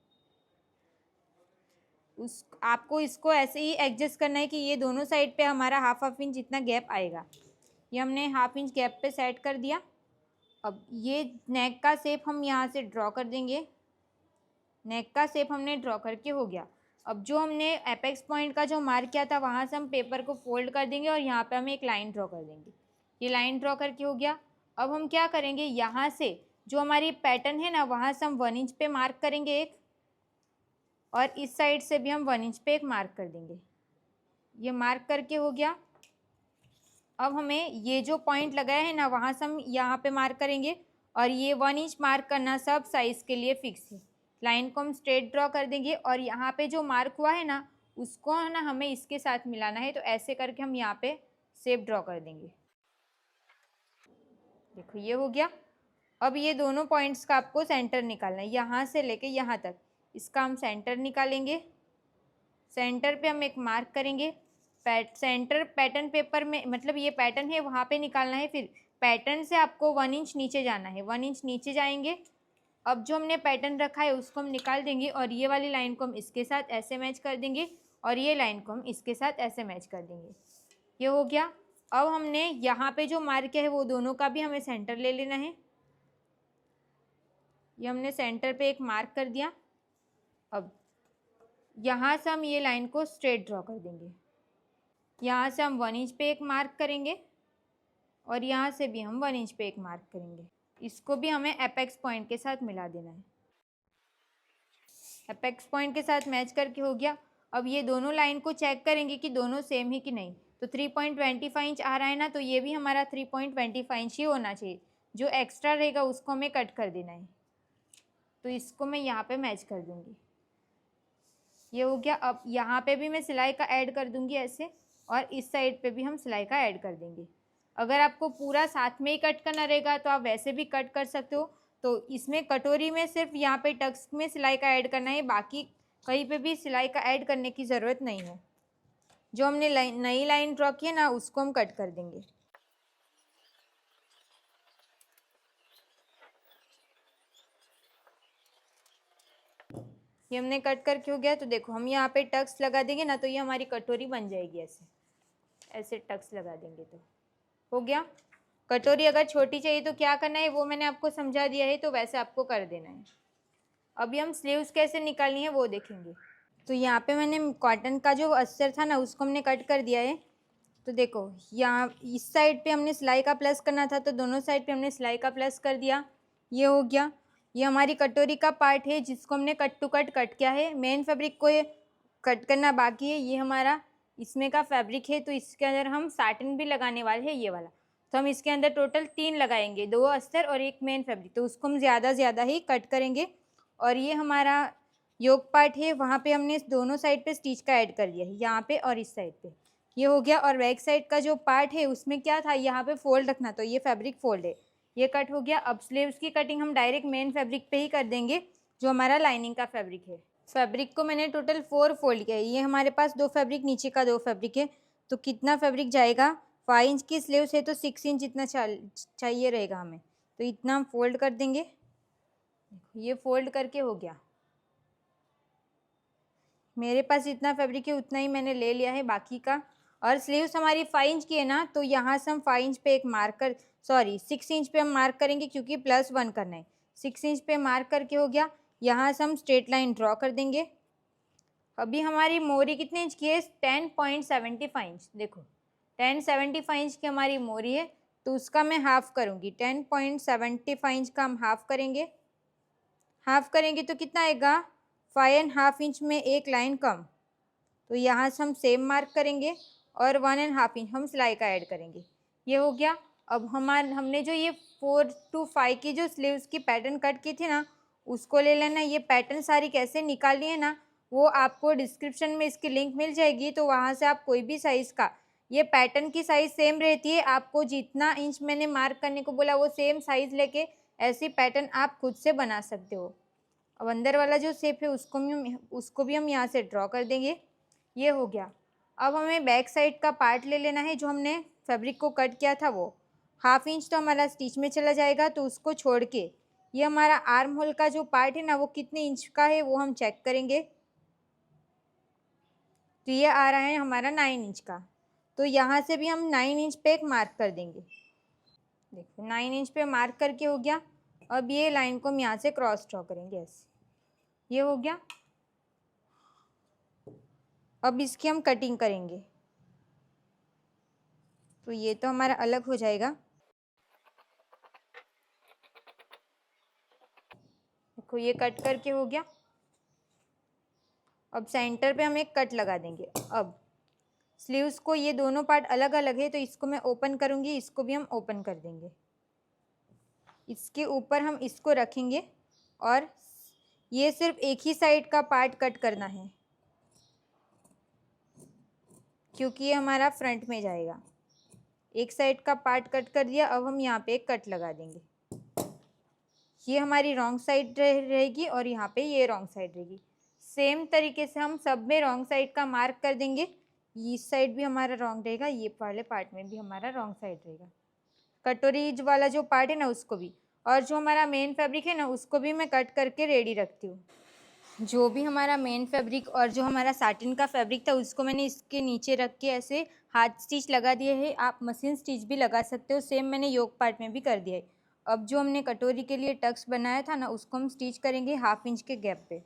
आपको इसको ऐसे ही एडजस्ट करना है कि ये दोनों साइड पे हमारा हाफ इंच इतना गैप आएगा। ये हमने हाफ इंच गैप पे सेट कर दिया। अब ये नेक का शेप हम यहाँ से ड्रॉ कर देंगे। नेक का शेप हमने ड्रॉ करके हो गया। अब जो हमने एपेक्स पॉइंट का जो मार्क किया था वहाँ से हम पेपर को फोल्ड कर देंगे और यहाँ पे हम एक लाइन ड्रॉ कर देंगे। ये लाइन ड्रॉ करके हो गया। अब हम क्या करेंगे, यहाँ से जो हमारी पैटर्न है ना वहाँ से हम 1 इंच पे मार्क करेंगे एक, और इस साइड से भी हम 1 इंच पे एक मार्क कर देंगे। ये मार्क करके हो गया। अब हमें ये जो पॉइंट लगाया है ना वहाँ से हम यहाँ पे मार्क करेंगे और ये 1 इंच मार्क करना सब साइज़ के लिए फिक्स है। लाइन को हम स्ट्रेट ड्रॉ कर देंगे और यहाँ पे जो मार्क हुआ है ना उसको है ना हमें इसके साथ मिलाना है। तो ऐसे करके हम यहाँ पे शेप ड्रॉ कर देंगे। देखो ये हो गया। अब ये दोनों पॉइंट्स का आपको सेंटर निकालना है, यहाँ से लेके यहाँ तक। इसका हम सेंटर निकालेंगे। सेंटर पे हम एक मार्क करेंगे। सेंटर पैटर्न पेपर में, मतलब ये पैटर्न है वहाँ पे निकालना है। फिर पैटर्न से आपको 1 इंच नीचे जाना है। 1 इंच नीचे जाएंगे। अब जो हमने पैटर्न रखा है उसको हम निकाल देंगे और ये वाली लाइन को हम इसके साथ ऐसे मैच कर देंगे और ये लाइन को हम इसके साथ ऐसे मैच कर देंगे। ये हो गया। अब हमने यहाँ पे जो मार्क है वो दोनों का भी हमें सेंटर ले लेना है। ये हमने सेंटर पे एक मार्क कर दिया। अब यहाँ से हम ये लाइन को स्ट्रेट ड्रॉ कर देंगे। यहाँ से हम 1 इंच पे एक मार्क करेंगे और यहाँ से भी हम 1 इंच पे एक मार्क करेंगे। इसको भी हमें एपेक्स पॉइंट के साथ मिला देना है। एपेक्स पॉइंट के साथ मैच करके हो गया। अब ये दोनों लाइन को चेक करेंगे कि दोनों सेम है कि नहीं। तो 3.25 इंच आ रहा है ना, तो ये भी हमारा 3.25 इंच ही होना चाहिए। जो एक्स्ट्रा रहेगा उसको हमें कट कर देना है। तो इसको मैं यहाँ पे मैच कर दूँगी। ये हो गया। अब यहाँ पे भी मैं सिलाई का ऐड कर दूँगी ऐसे, और इस साइड पे भी हम सिलाई का ऐड कर देंगे। अगर आपको पूरा साथ में ही कट करना रहेगा तो आप वैसे भी कट कर सकते हो। तो इसमें कटोरी में सिर्फ यहाँ पे टक्स में सिलाई का ऐड करना है, बाकी कहीं पे भी सिलाई का ऐड करने की ज़रूरत नहीं है। जो हमने नई लाइन ड्रॉ की है ना उसको हम कट कर देंगे। ये हमने कट करके हो गया। तो देखो हम यहाँ पे टक्स लगा देंगे ना तो ये हमारी कटोरी बन जाएगी। ऐसे ऐसे टक्स लगा देंगे तो हो गया। कटोरी अगर छोटी चाहिए तो क्या करना है वो मैंने आपको समझा दिया है, तो वैसे आपको कर देना है। अभी हम स्लीव्स कैसे निकालनी है वो देखेंगे। तो यहाँ पे मैंने कॉटन का जो अस्तर था ना उसको हमने कट कर दिया है। तो देखो यहाँ इस साइड पे हमने सिलाई का प्लस करना था, तो दोनों साइड पे हमने सिलाई का प्लस कर दिया। ये हो गया। ये हमारी कटोरी का पार्ट है जिसको हमने कट टू कट किया है। मेन फैब्रिक को ये कट करना बाकी है। ये हमारा इसमें का फैब्रिक है, तो इसके अंदर हम साटिन भी लगाने वाले हैं, ये वाला। तो हम इसके अंदर टोटल 3 लगाएंगे, 2 अस्तर और 1 मेन फैब्रिक, तो उसको हम ज़्यादा ही कट करेंगे। और ये हमारा योक पार्ट है, वहाँ पे हमने दोनों साइड पे स्टिच का ऐड कर दिया है, यहाँ पे और इस साइड पे। ये हो गया। और बैक साइड का जो पार्ट है उसमें क्या था, यहाँ पे फोल्ड रखना, तो ये फैब्रिक फोल्ड है, ये कट हो गया। अब स्लीव्स की कटिंग हम डायरेक्ट मेन फैब्रिक पे ही कर देंगे, जो हमारा लाइनिंग का फैब्रिक है। फैब्रिक को मैंने टोटल 4 फोल्ड किया है। ये हमारे पास 2 फैब्रिक, नीचे का 2 फैब्रिक है, तो कितना फैब्रिक जाएगा, 5 इंच की स्लीव्स है तो 6 इंच इतना चाहिए रहेगा हमें, तो इतना हम फोल्ड कर देंगे। ये फोल्ड करके हो गया। मेरे पास जितना फैब्रिक है उतना ही मैंने ले लिया है बाकी का। और स्लीव्स हमारी 5 इंच की है ना, तो यहाँ से हम 5 इंच पे एक मार्कर, सॉरी 6 इंच पे हम मार्क करेंगे क्योंकि +1 करना है। 6 इंच पे मार्क करके हो गया। यहाँ से हम स्ट्रेट लाइन ड्रॉ कर देंगे। अभी हमारी मोरी कितने इंच की है, 10.75 इंच। देखो 10.75 इंच की हमारी मोरी है, तो उसका मैं हाफ करूँगी। 10.75 इंच का हम हाफ करेंगे। हाफ करेंगे तो कितना आएगा, 5.5 इंच में एक लाइन कम, तो यहाँ से हम सेम मार्क करेंगे और 1.5 इंच हम सिलाई का ऐड करेंगे। ये हो गया। अब हमने जो ये 4 to 5 की जो स्लीव्स की पैटर्न कट की थी ना, उसको ले लेना। ये पैटर्न सारी कैसे निकालनी है ना, वो आपको डिस्क्रिप्शन में इसकी लिंक मिल जाएगी, तो वहाँ से आप कोई भी साइज़ का, ये पैटर्न की साइज़ सेम रहती है, आपको जितना इंच मैंने मार्क करने को बोला वो सेम साइज़ लेके ऐसी पैटर्न आप खुद से बना सकते हो। अब अंदर वाला जो शेप है उसको भी हम यहाँ से ड्रॉ कर देंगे। ये हो गया। अब हमें बैक साइड का पार्ट ले लेना है, जो हमने फैब्रिक को कट किया था वो 1/2 इंच तो हमारा स्टिच में चला जाएगा, तो उसको छोड़ के ये हमारा आर्म होल का जो पार्ट है ना, वो कितने इंच का है वो हम चेक करेंगे। तो ये आ रहा है हमारा 9 इंच का, तो यहाँ से भी हम 9 इंच पे एक मार्क कर देंगे। देखो 9 इंच पे मार्क करके हो गया। अब ये लाइन को हम यहाँ से क्रॉस ड्रॉ करेंगे ऐसे। ये हो गया। अब इसकी हम कटिंग करेंगे, तो ये तो हमारा अलग हो जाएगा। देखो ये कट करके हो गया। अब सेंटर पे हम एक कट लगा देंगे। अब स्लीव्स को, ये दोनों पार्ट अलग अलग है, तो इसको मैं ओपन करूँगी, इसको भी हम ओपन कर देंगे। इसके ऊपर हम इसको रखेंगे और ये सिर्फ एक ही साइड का पार्ट कट करना है, क्योंकि ये हमारा फ्रंट में जाएगा। एक साइड का पार्ट कट कर दिया। अब हम यहाँ पे एक कट लगा देंगे। ये हमारी रॉन्ग साइड रहेगी और यहाँ पे ये रॉन्ग साइड रहेगी। सेम तरीके से हम सब में रॉन्ग साइड का मार्क कर देंगे। इस साइड भी हमारा रॉन्ग रहेगा, ये वाले पार्ट में भी हमारा रॉन्ग साइड रहेगा। कटोरी वाला जो पार्ट है ना उसको भी, और जो हमारा मेन फैब्रिक है ना उसको भी मैं कट करके रेडी रखती हूँ। जो भी हमारा मेन फैब्रिक और जो हमारा साटिन का फैब्रिक था उसको मैंने इसके नीचे रख के ऐसे हाथ स्टिच लगा दिए है। आप मशीन स्टिच भी लगा सकते हो, सेम मैंने योक पार्ट में भी कर दिया है। अब जो हमने कटोरी के लिए टक्स बनाया था ना, उसको हम स्टिच करेंगे 1/2 इंच के गैप पे।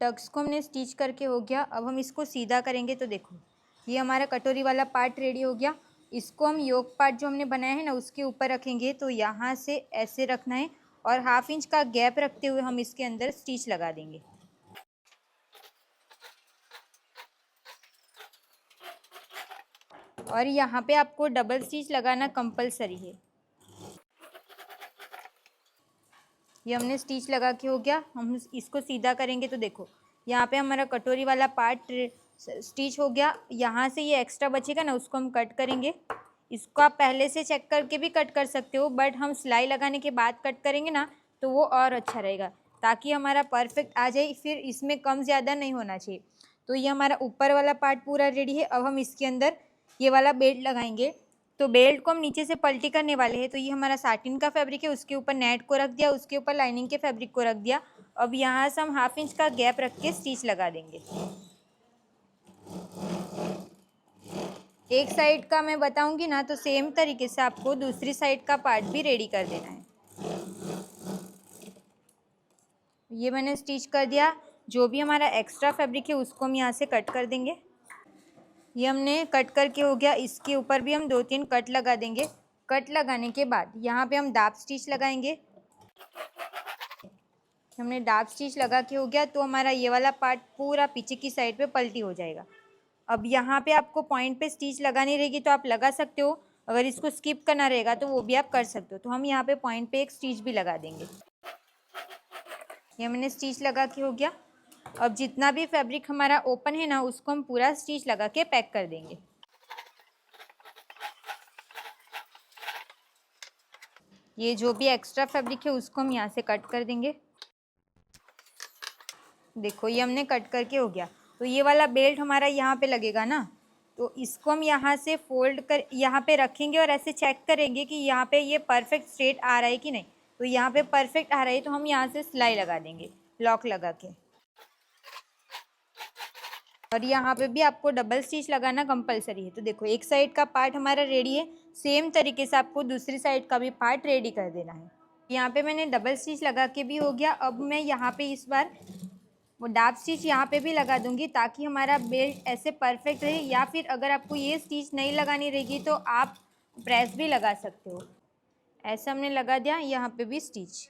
टक्स को हमने स्टिच करके हो गया। अब हम इसको सीधा करेंगे, तो देखो ये हमारा कटोरी वाला पार्ट रेडी हो गया। इसको हम योक पार्ट जो हमने बनाया है ना उसके ऊपर रखेंगे, तो यहाँ से ऐसे रखना है और 1/2 इंच का गैप रखते हुए हम इसके अंदर स्टिच लगा देंगे। और यहाँ पे आपको डबल स्टिच लगाना कंपलसरी है। ये हमने स्टिच लगा के हो गया। हम इसको सीधा करेंगे, तो देखो यहाँ पे हमारा कटोरी वाला पार्ट स्टिच हो गया। यहाँ से ये एक्स्ट्रा बचेगा ना उसको हम कट करेंगे। इसको आप पहले से चेक करके भी कट कर सकते हो, बट हम सिलाई लगाने के बाद कट करेंगे ना तो वो और अच्छा रहेगा, ताकि हमारा परफेक्ट आ जाए। फिर इसमें कम ज़्यादा नहीं होना चाहिए। तो ये हमारा ऊपर वाला पार्ट पूरा रेडी है। अब हम इसके अंदर ये वाला बेल्ट लगाएंगे। तो बेल्ट को हम नीचे से पलटी करने वाले हैं। तो ये हमारा साटिन का फैब्रिक है, उसके ऊपर नेट को रख दिया, उसके ऊपर लाइनिंग के फैब्रिक को रख दिया। अब यहाँ से हम 1/2 इंच का गैप रख के स्टिच लगा देंगे। एक साइड का मैं बताऊंगी ना, तो सेम तरीके से आपको दूसरी साइड का पार्ट भी रेडी कर देना है। ये मैंने स्टिच कर दिया। जो भी हमारा एक्स्ट्रा फैब्रिक है उसको हम यहाँ से कट कर देंगे। ये हमने कट करके हो गया। इसके ऊपर भी हम 2-3 कट लगा देंगे। कट लगाने के बाद यहाँ पे हम डार्क स्टिच लगाएंगे। हमने डार्क स्टिच लगा के हो गया तो हमारा ये वाला पार्ट पूरा पीछे की साइड पे पलटी हो जाएगा। अब यहाँ पे आपको पॉइंट पे स्टिच लगानी रहेगी तो आप लगा सकते हो, अगर इसको स्किप करना रहेगा तो वो भी आप कर सकते हो। तो हम यहाँ पे पॉइंट पे एक स्टिच भी लगा देंगे। ये मैंने स्टिच लगा के हो गया। अब जितना भी फैब्रिक हमारा ओपन है ना उसको हम पूरा स्टिच लगा के पैक कर देंगे। ये जो भी एक्स्ट्रा फैब्रिक है उसको हम यहाँ से कट कर देंगे। देखो ये हमने कट करके हो गया। तो ये वाला बेल्ट हमारा यहाँ पे लगेगा ना, तो इसको हम यहाँ से फोल्ड कर यहाँ पे रखेंगे और ऐसे चेक करेंगे कि यहाँ पे ये परफेक्ट स्ट्रेट आ रहा है कि नहीं। तो यहाँ पे परफेक्ट आ रहा है तो हम यहाँ से सिलाई लगा देंगे लॉक लगा के। और यहाँ पे भी आपको डबल स्टिच लगाना कंपलसरी है। तो देखो एक साइड का पार्ट हमारा रेडी है, सेम तरीके से आपको दूसरी साइड का भी पार्ट रेडी कर देना है। यहाँ पे मैंने डबल स्टिच लगा के भी हो गया। अब मैं यहाँ पे इस बार वो डार्क स्टिच यहाँ पे भी लगा दूंगी ताकि हमारा बेल्ट ऐसे परफेक्ट रहे। या फिर अगर आपको ये स्टिच नहीं लगानी रहेगी तो आप प्रेस भी लगा सकते हो। ऐसा हमने लगा दिया यहाँ पे भी स्टिच।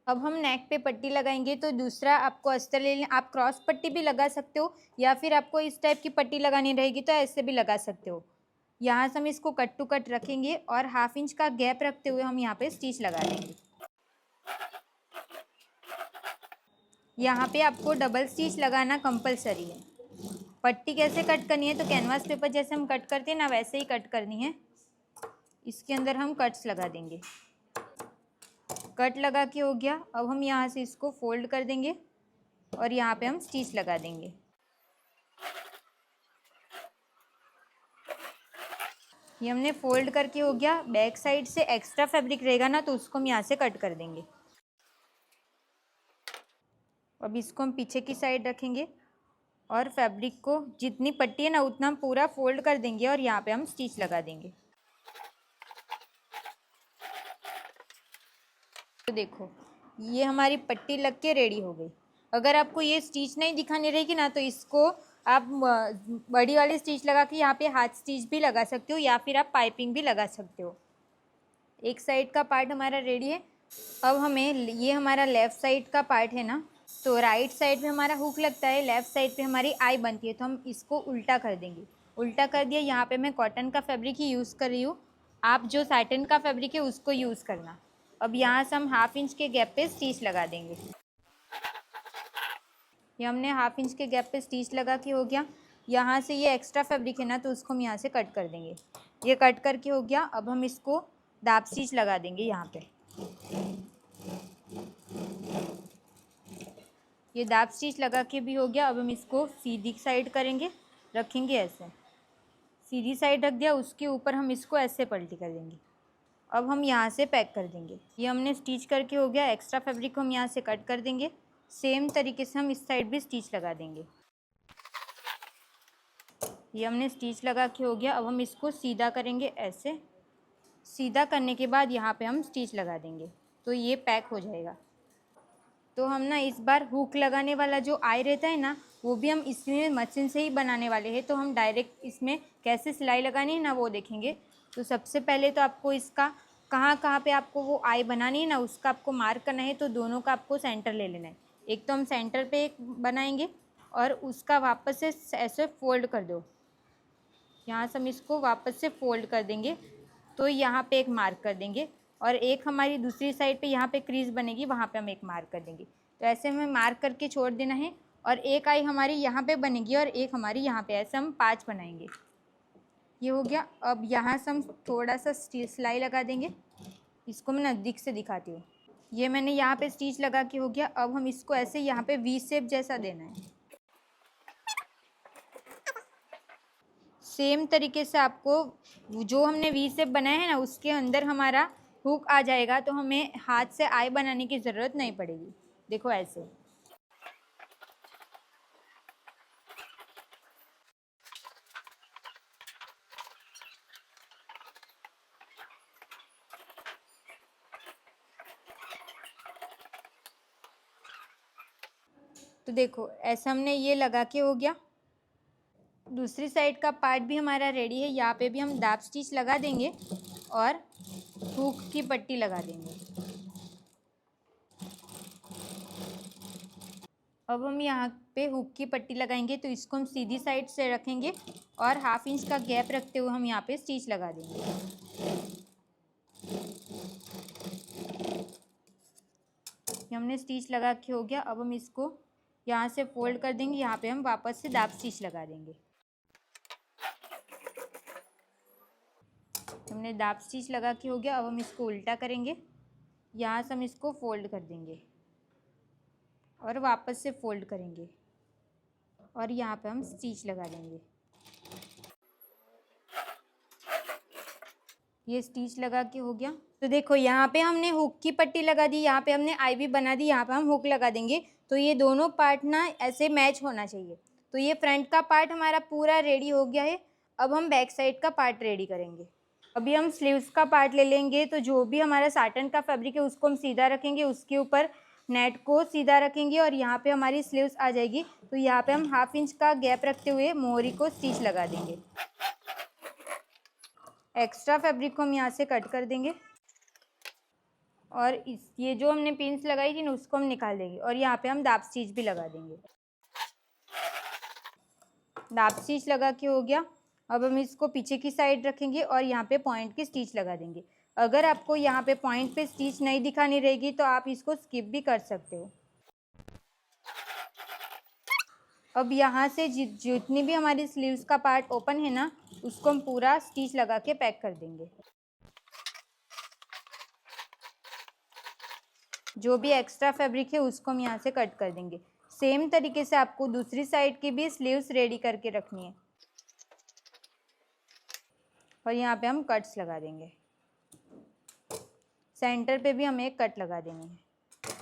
अब हम नेक पे पट्टी लगाएंगे तो दूसरा आपको अस्तर ले लें। आप क्रॉस पट्टी भी लगा सकते हो या फिर आपको इस टाइप की पट्टी लगानी रहेगी तो ऐसे भी लगा सकते हो। यहाँ से हम इसको कट टू कट रखेंगे और 1/2 इंच का गैप रखते हुए हम यहाँ पे स्टिच लगा देंगे। यहाँ पे आपको डबल स्टिच लगाना कंपलसरी है। पट्टी कैसे कट करनी है तो कैनवास पेपर जैसे हम कट करते हैं ना वैसे ही कट करनी है। इसके अंदर हम कट्स लगा देंगे। कट लगा के हो गया। अब हम यहाँ से इसको फोल्ड कर देंगे और यहाँ पे हम स्टिच लगा देंगे। ये हमने फोल्ड करके हो गया। बैक साइड से एक्स्ट्रा फैब्रिक रहेगा ना तो उसको हम यहाँ से कट कर देंगे। अब इसको हम पीछे की साइड रखेंगे और फैब्रिक को जितनी पट्टी है ना उतना हम पूरा फोल्ड कर देंगे और यहाँ पे हम स्टिच लगा देंगे। तो देखो ये हमारी पट्टी लग के रेडी हो गई। अगर आपको ये स्टिच नहीं दिखानी रहेगी ना तो इसको आप बड़ी वाली स्टिच लगा के यहाँ पे हाथ स्टिच भी लगा सकते हो या फिर आप पाइपिंग भी लगा सकते हो। एक साइड का पार्ट हमारा रेडी है। अब हमें ये हमारा लेफ़्ट साइड का पार्ट है ना, तो राइट साइड पे हमारा हुक लगता है, लेफ़्ट साइड पे हमारी आई बनती है। तो हम इसको उल्टा कर देंगे। उल्टा कर दिया। यहाँ पे मैं कॉटन का फैब्रिक ही यूज़ कर रही हूँ, आप जो सैटिन का फैब्रिक है उसको यूज़ करना। अब यहाँ से हम 1/2 इंच के गैप पे स्टिच लगा देंगे। ये हमने 1/2 इंच के गैप पे स्टिच लगा के हो गया। यहाँ से ये एक्स्ट्रा फैब्रिक है ना तो उसको हम यहाँ से कट कर देंगे। ये कट करके हो गया। अब हम इसको दाब स्टिच लगा देंगे यहाँ पे। ये दाब स्टिच लगा के भी हो गया। अब हम इसको सीधी साइड करेंगे, रखेंगे ऐसे। सीधी साइड रख दिया, उसके ऊपर हम इसको ऐसे पलटी कर देंगे। अब हम यहाँ से पैक कर देंगे। ये हमने स्टिच करके हो गया। एक्स्ट्रा फैब्रिक को हम यहाँ से कट कर देंगे। सेम तरीके से हम इस साइड भी स्टिच लगा देंगे। ये हमने स्टिच लगा के हो गया। अब हम इसको सीधा करेंगे ऐसे। सीधा करने के बाद यहाँ पे हम स्टिच लगा देंगे तो ये पैक हो जाएगा। तो हम ना इस बार हुक लगाने वाला जो आई रहता है ना वो भी हम इसमें मशीन से ही बनाने वाले हैं। तो हम डायरेक्ट इसमें कैसे सिलाई लगानी है ना वो देखेंगे। तो सबसे पहले तो आपको इसका कहाँ कहाँ पे आपको वो आई बनानी है ना उसका आपको मार्क करना है। तो दोनों का आपको सेंटर ले लेना है। एक तो हम सेंटर पे एक बनाएंगे और उसका वापस से ऐसे फोल्ड कर दो। यहाँ से हम इसको वापस से फोल्ड कर देंगे तो यहाँ पे एक मार्क कर देंगे और एक हमारी दूसरी साइड पे यहाँ पे क्रीज बनेगी वहाँ पे हम एक मार्क कर देंगे। तो ऐसे हमें मार्क करके छोड़ देना है और एक आई हमारी यहाँ पे बनेगी और एक हमारी यहाँ पे, ऐसे हम 5 बनाएंगे। ये हो गया। अब यहाँ से हम थोड़ा सा सिलाई लगा देंगे। इसको मैं नज़दीक से दिखाती हूँ। ये मैंने यहाँ पे स्टिच लगा के हो गया। अब हम इसको ऐसे यहाँ पे वी शेप जैसा देना है। सेम तरीके से आपको जो हमने वी शेप बनाया है ना उसके अंदर हमारा हुक आ जाएगा तो हमें हाथ से आई बनाने की ज़रूरत नहीं पड़ेगी। देखो ऐसे। तो देखो ऐसा हमने ये लगा के हो गया। दूसरी साइड का पार्ट भी हमारा रेडी है। यहाँ पे भी हम दाब स्टिच लगा देंगे और हुक की पट्टी लगा देंगे। अब हम यहाँ पे हुक की पट्टी लगाएंगे, तो इसको हम सीधी साइड से रखेंगे और 1/2 इंच का गैप रखते हुए हम यहाँ पे स्टिच लगा देंगे। ये हमने स्टिच लगा के हो गया। अब हम इसको यहाँ से फोल्ड कर देंगे, यहाँ पे हम वापस से दाब स्टिच लगा देंगे। हमने दाब स्टिच लगा के हो गया। अब हम इसको उल्टा करेंगे, यहाँ से हम इसको फोल्ड कर देंगे और वापस से फोल्ड करेंगे और यहाँ पे हम स्टिच लगा देंगे। ये स्टिच लगा के हो गया। तो देखो यहाँ पे हमने हुक की पट्टी लगा दी, यहाँ पे हमने आईवी बना दी, यहाँ पे हम हुक लगा देंगे। तो ये दोनों पार्ट ना ऐसे मैच होना चाहिए। तो ये फ्रंट का पार्ट हमारा पूरा रेडी हो गया है। अब हम बैक साइड का पार्ट रेडी करेंगे। अभी हम स्लीव्स का पार्ट ले लेंगे। तो जो भी हमारा साटन का फैब्रिक है उसको हम सीधा रखेंगे, उसके ऊपर नेट को सीधा रखेंगे और यहाँ पे हमारी स्लीव्स आ जाएगी। तो यहाँ पे हम 1/2 इंच का गैप रखते हुए मोहरी को स्टिच लगा देंगे। एक्स्ट्रा फैब्रिक को हम यहाँ से कट कर देंगे और ये जो हमने पिन्स लगाई थी ना उसको हम निकाल देंगे और यहाँ पे हम दाब स्टिच भी लगा देंगे। दाब स्टिच लगा के हो गया। अब हम इसको पीछे की साइड रखेंगे और यहाँ पे पॉइंट की स्टिच लगा देंगे। अगर आपको यहाँ पे पॉइंट पे स्टिच नहीं दिखानी रहेगी तो आप इसको स्किप भी कर सकते हो। अब यहाँ से जितनी भी हमारी स्लीव्स का पार्ट ओपन है ना उसको हम पूरा स्टिच लगा के पैक कर देंगे। जो भी एक्स्ट्रा फैब्रिक है उसको हम यहाँ से कट कर देंगे। सेम तरीके से आपको दूसरी साइड की भी स्लीव्स रेडी करके रखनी है और यहाँ पे हम कट्स लगा देंगे। सेंटर पे भी हम एक कट लगा देंगे।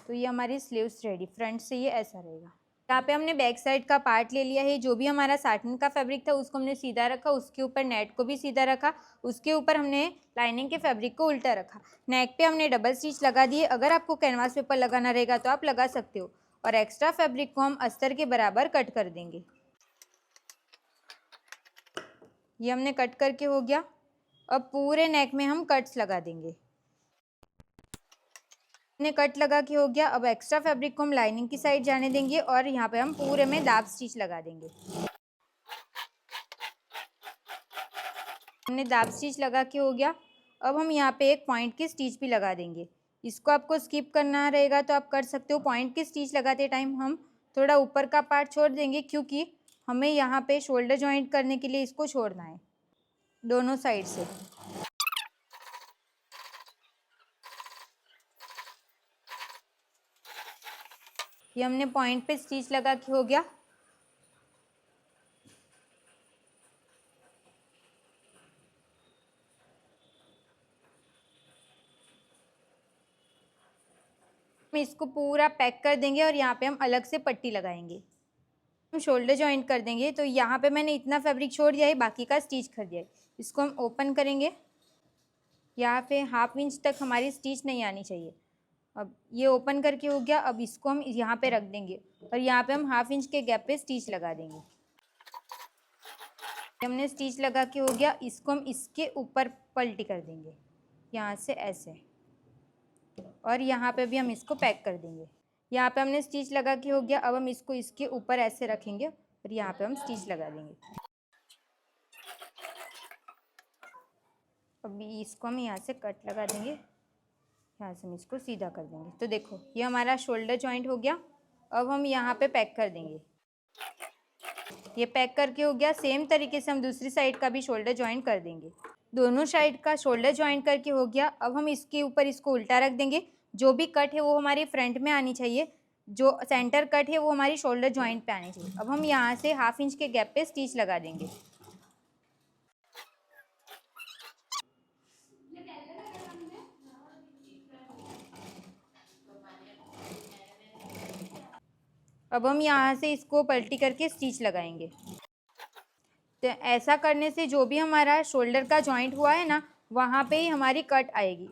तो ये हमारी स्लीव्स रेडी। फ्रंट से ये ऐसा रहेगा। यहाँ पे हमने बैक साइड का पार्ट ले लिया है। जो भी हमारा साटन का फैब्रिक था उसको हमने सीधा रखा, उसके ऊपर नेट को भी सीधा रखा, उसके ऊपर हमने लाइनिंग के फैब्रिक को उल्टा रखा। नेक पे हमने डबल स्टिच लगा दिए। अगर आपको कैनवास पेपर लगाना रहेगा तो आप लगा सकते हो। और एक्स्ट्रा फैब्रिक को हम अस्तर के बराबर कट कर देंगे। ये हमने कट करके हो गया। अब पूरे नेक में हम कट्स लगा देंगे। ने कट लगा के हो गया। अब एक्स्ट्रा फैब्रिक को हम लाइनिंग की साइड जाने देंगे और यहाँ पे हम पूरे में दाब स्टिच लगा देंगे। हमने दाब स्टिच लगा के हो गया। अब हम यहाँ पे एक पॉइंट की स्टिच भी लगा देंगे। इसको आपको स्किप करना रहेगा तो आप कर सकते हो। पॉइंट की स्टिच लगाते टाइम हम थोड़ा ऊपर का पार्ट छोड़ देंगे क्योंकि हमें यहाँ पे शोल्डर जॉइंट करने के लिए इसको छोड़ना है दोनों साइड से। ये हमने पॉइंट पे स्टिच लगा के हो गया। हम इसको पूरा पैक कर देंगे और यहाँ पे हम अलग से पट्टी लगाएंगे। हम शोल्डर जॉइंट कर देंगे। तो यहाँ पे मैंने इतना फैब्रिक छोड़ दिया है, बाकी का स्टिच कर दिया है। इसको हम ओपन करेंगे। यहाँ पे 1/2 इंच तक हमारी स्टिच नहीं आनी चाहिए। अब ये ओपन करके हो गया। अब इसको हम यहाँ पे रख देंगे और यहाँ पे हम 1/2 इंच के गैप पे स्टिच लगा देंगे। हमने स्टिच लगा के हो गया। इसको हम इसके ऊपर पलटी कर देंगे यहाँ से ऐसे और यहाँ पे भी हम इसको पैक कर देंगे। यहाँ पे हमने स्टिच लगा के हो गया। अब हम इसको इसके ऊपर ऐसे रखेंगे और यहाँ पे हम स्टिच लगा देंगे। अभी इसको हम यहाँ से कट लगा देंगे, यहाँ से हम इसको सीधा कर देंगे। तो देखो ये हमारा शोल्डर जॉइंट हो गया। अब हम यहाँ पे पैक कर देंगे। ये पैक करके हो गया। सेम तरीके से हम दूसरी साइड का भी शोल्डर जॉइंट कर देंगे। दोनों साइड का शोल्डर जॉइंट करके हो गया। अब हम इसके ऊपर इसको उल्टा रख देंगे। जो भी कट है वो हमारी फ्रंट में आनी चाहिए, जो सेंटर कट है वो हमारी शोल्डर जॉइंट पे आनी चाहिए। अब हम यहाँ से 1/2 इंच के गैप पे स्टिच लगा देंगे। अब हम यहाँ से इसको पलटी करके स्टिच लगाएंगे। तो ऐसा करने से जो भी हमारा शोल्डर का जॉइंट हुआ है ना वहाँ पे ही हमारी कट आएगी।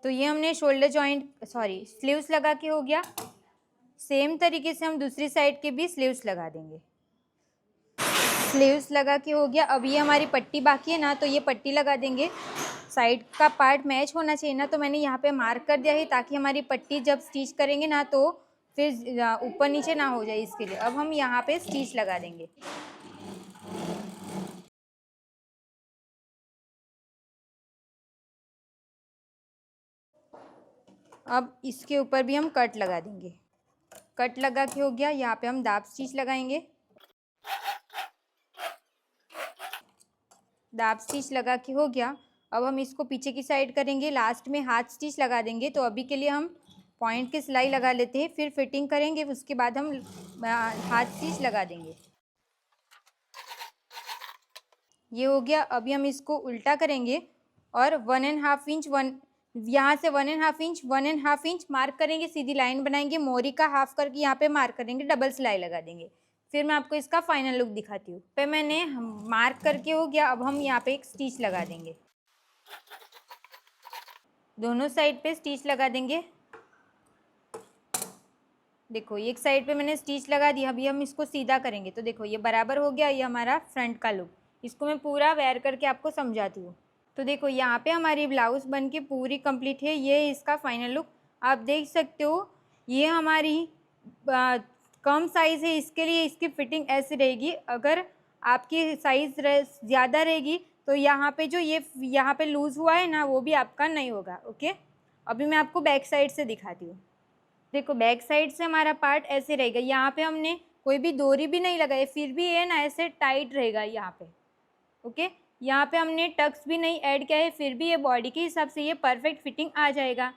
तो ये हमने शोल्डर जॉइंट स्लीव्स लगा के हो गया। सेम तरीके से हम दूसरी साइड के भी स्लीव्स लगा देंगे। स्लीव्स लगा के हो गया। अब ये हमारी पट्टी बाकी है ना, तो ये पट्टी लगा देंगे। साइड का पार्ट मैच होना चाहिए ना, तो मैंने यहाँ पे मार्क कर दिया है ताकि हमारी पट्टी जब स्टिच करेंगे ना तो फिर ऊपर नीचे ना हो जाए, इसके लिए। अब हम यहाँ पे स्टिच लगा देंगे। अब इसके ऊपर भी हम कट लगा देंगे। कट लगा के हो गया। यहाँ पे हम दाब स्टिच लगाएंगे। दाब स्टिच लगा के हो गया। अब हम इसको पीछे की साइड करेंगे, लास्ट में हाथ स्टिच लगा देंगे। तो अभी के लिए हम पॉइंट की सिलाई लगा लेते हैं, फिर फिटिंग करेंगे, उसके बाद हम हाथ स्टिच लगा देंगे। ये हो गया। अभी हम इसको उल्टा करेंगे और 1.5 इंच यहाँ से 1.5 इंच मार्क करेंगे, सीधी लाइन बनाएंगे, मोरी का हाफ करके यहाँ पे मार्क करेंगे, डबल सिलाई लगा देंगे। फिर मैं आपको इसका फाइनल लुक दिखाती हूँ। पे मैंने मार्क करके हो गया। अब हम यहाँ पे एक स्टिच लगा देंगे, दोनों साइड पे स्टिच लगा देंगे। देखो एक साइड पे मैंने स्टिच लगा दिया। अभी हम इसको सीधा करेंगे, तो देखो ये बराबर हो गया। ये हमारा फ्रंट का लुक। इसको मैं पूरा वेयर करके आपको समझाती हूँ। तो देखो यहाँ पे हमारी ब्लाउज बन के पूरी कंप्लीट है। ये इसका फाइनल लुक आप देख सकते हो। ये हमारी कम साइज़ है, इसके लिए इसकी फिटिंग ऐसी रहेगी। अगर आपकी साइज़ ज़्यादा रहेगी तो यहाँ पे जो ये यहाँ पे लूज़ हुआ है ना, वो भी आपका नहीं होगा। ओके, अभी मैं आपको बैक साइड से दिखाती हूँ। देखो बैक साइड से हमारा पार्ट ऐसे रहेगा। यहाँ पे हमने कोई भी डोरी भी नहीं लगाई, फिर भी ये ना ऐसे टाइट रहेगा यहाँ पे। ओके, यहाँ पे हमने टक्स भी नहीं ऐड किया है, फिर भी ये बॉडी के हिसाब से ये परफेक्ट फिटिंग आ जाएगा।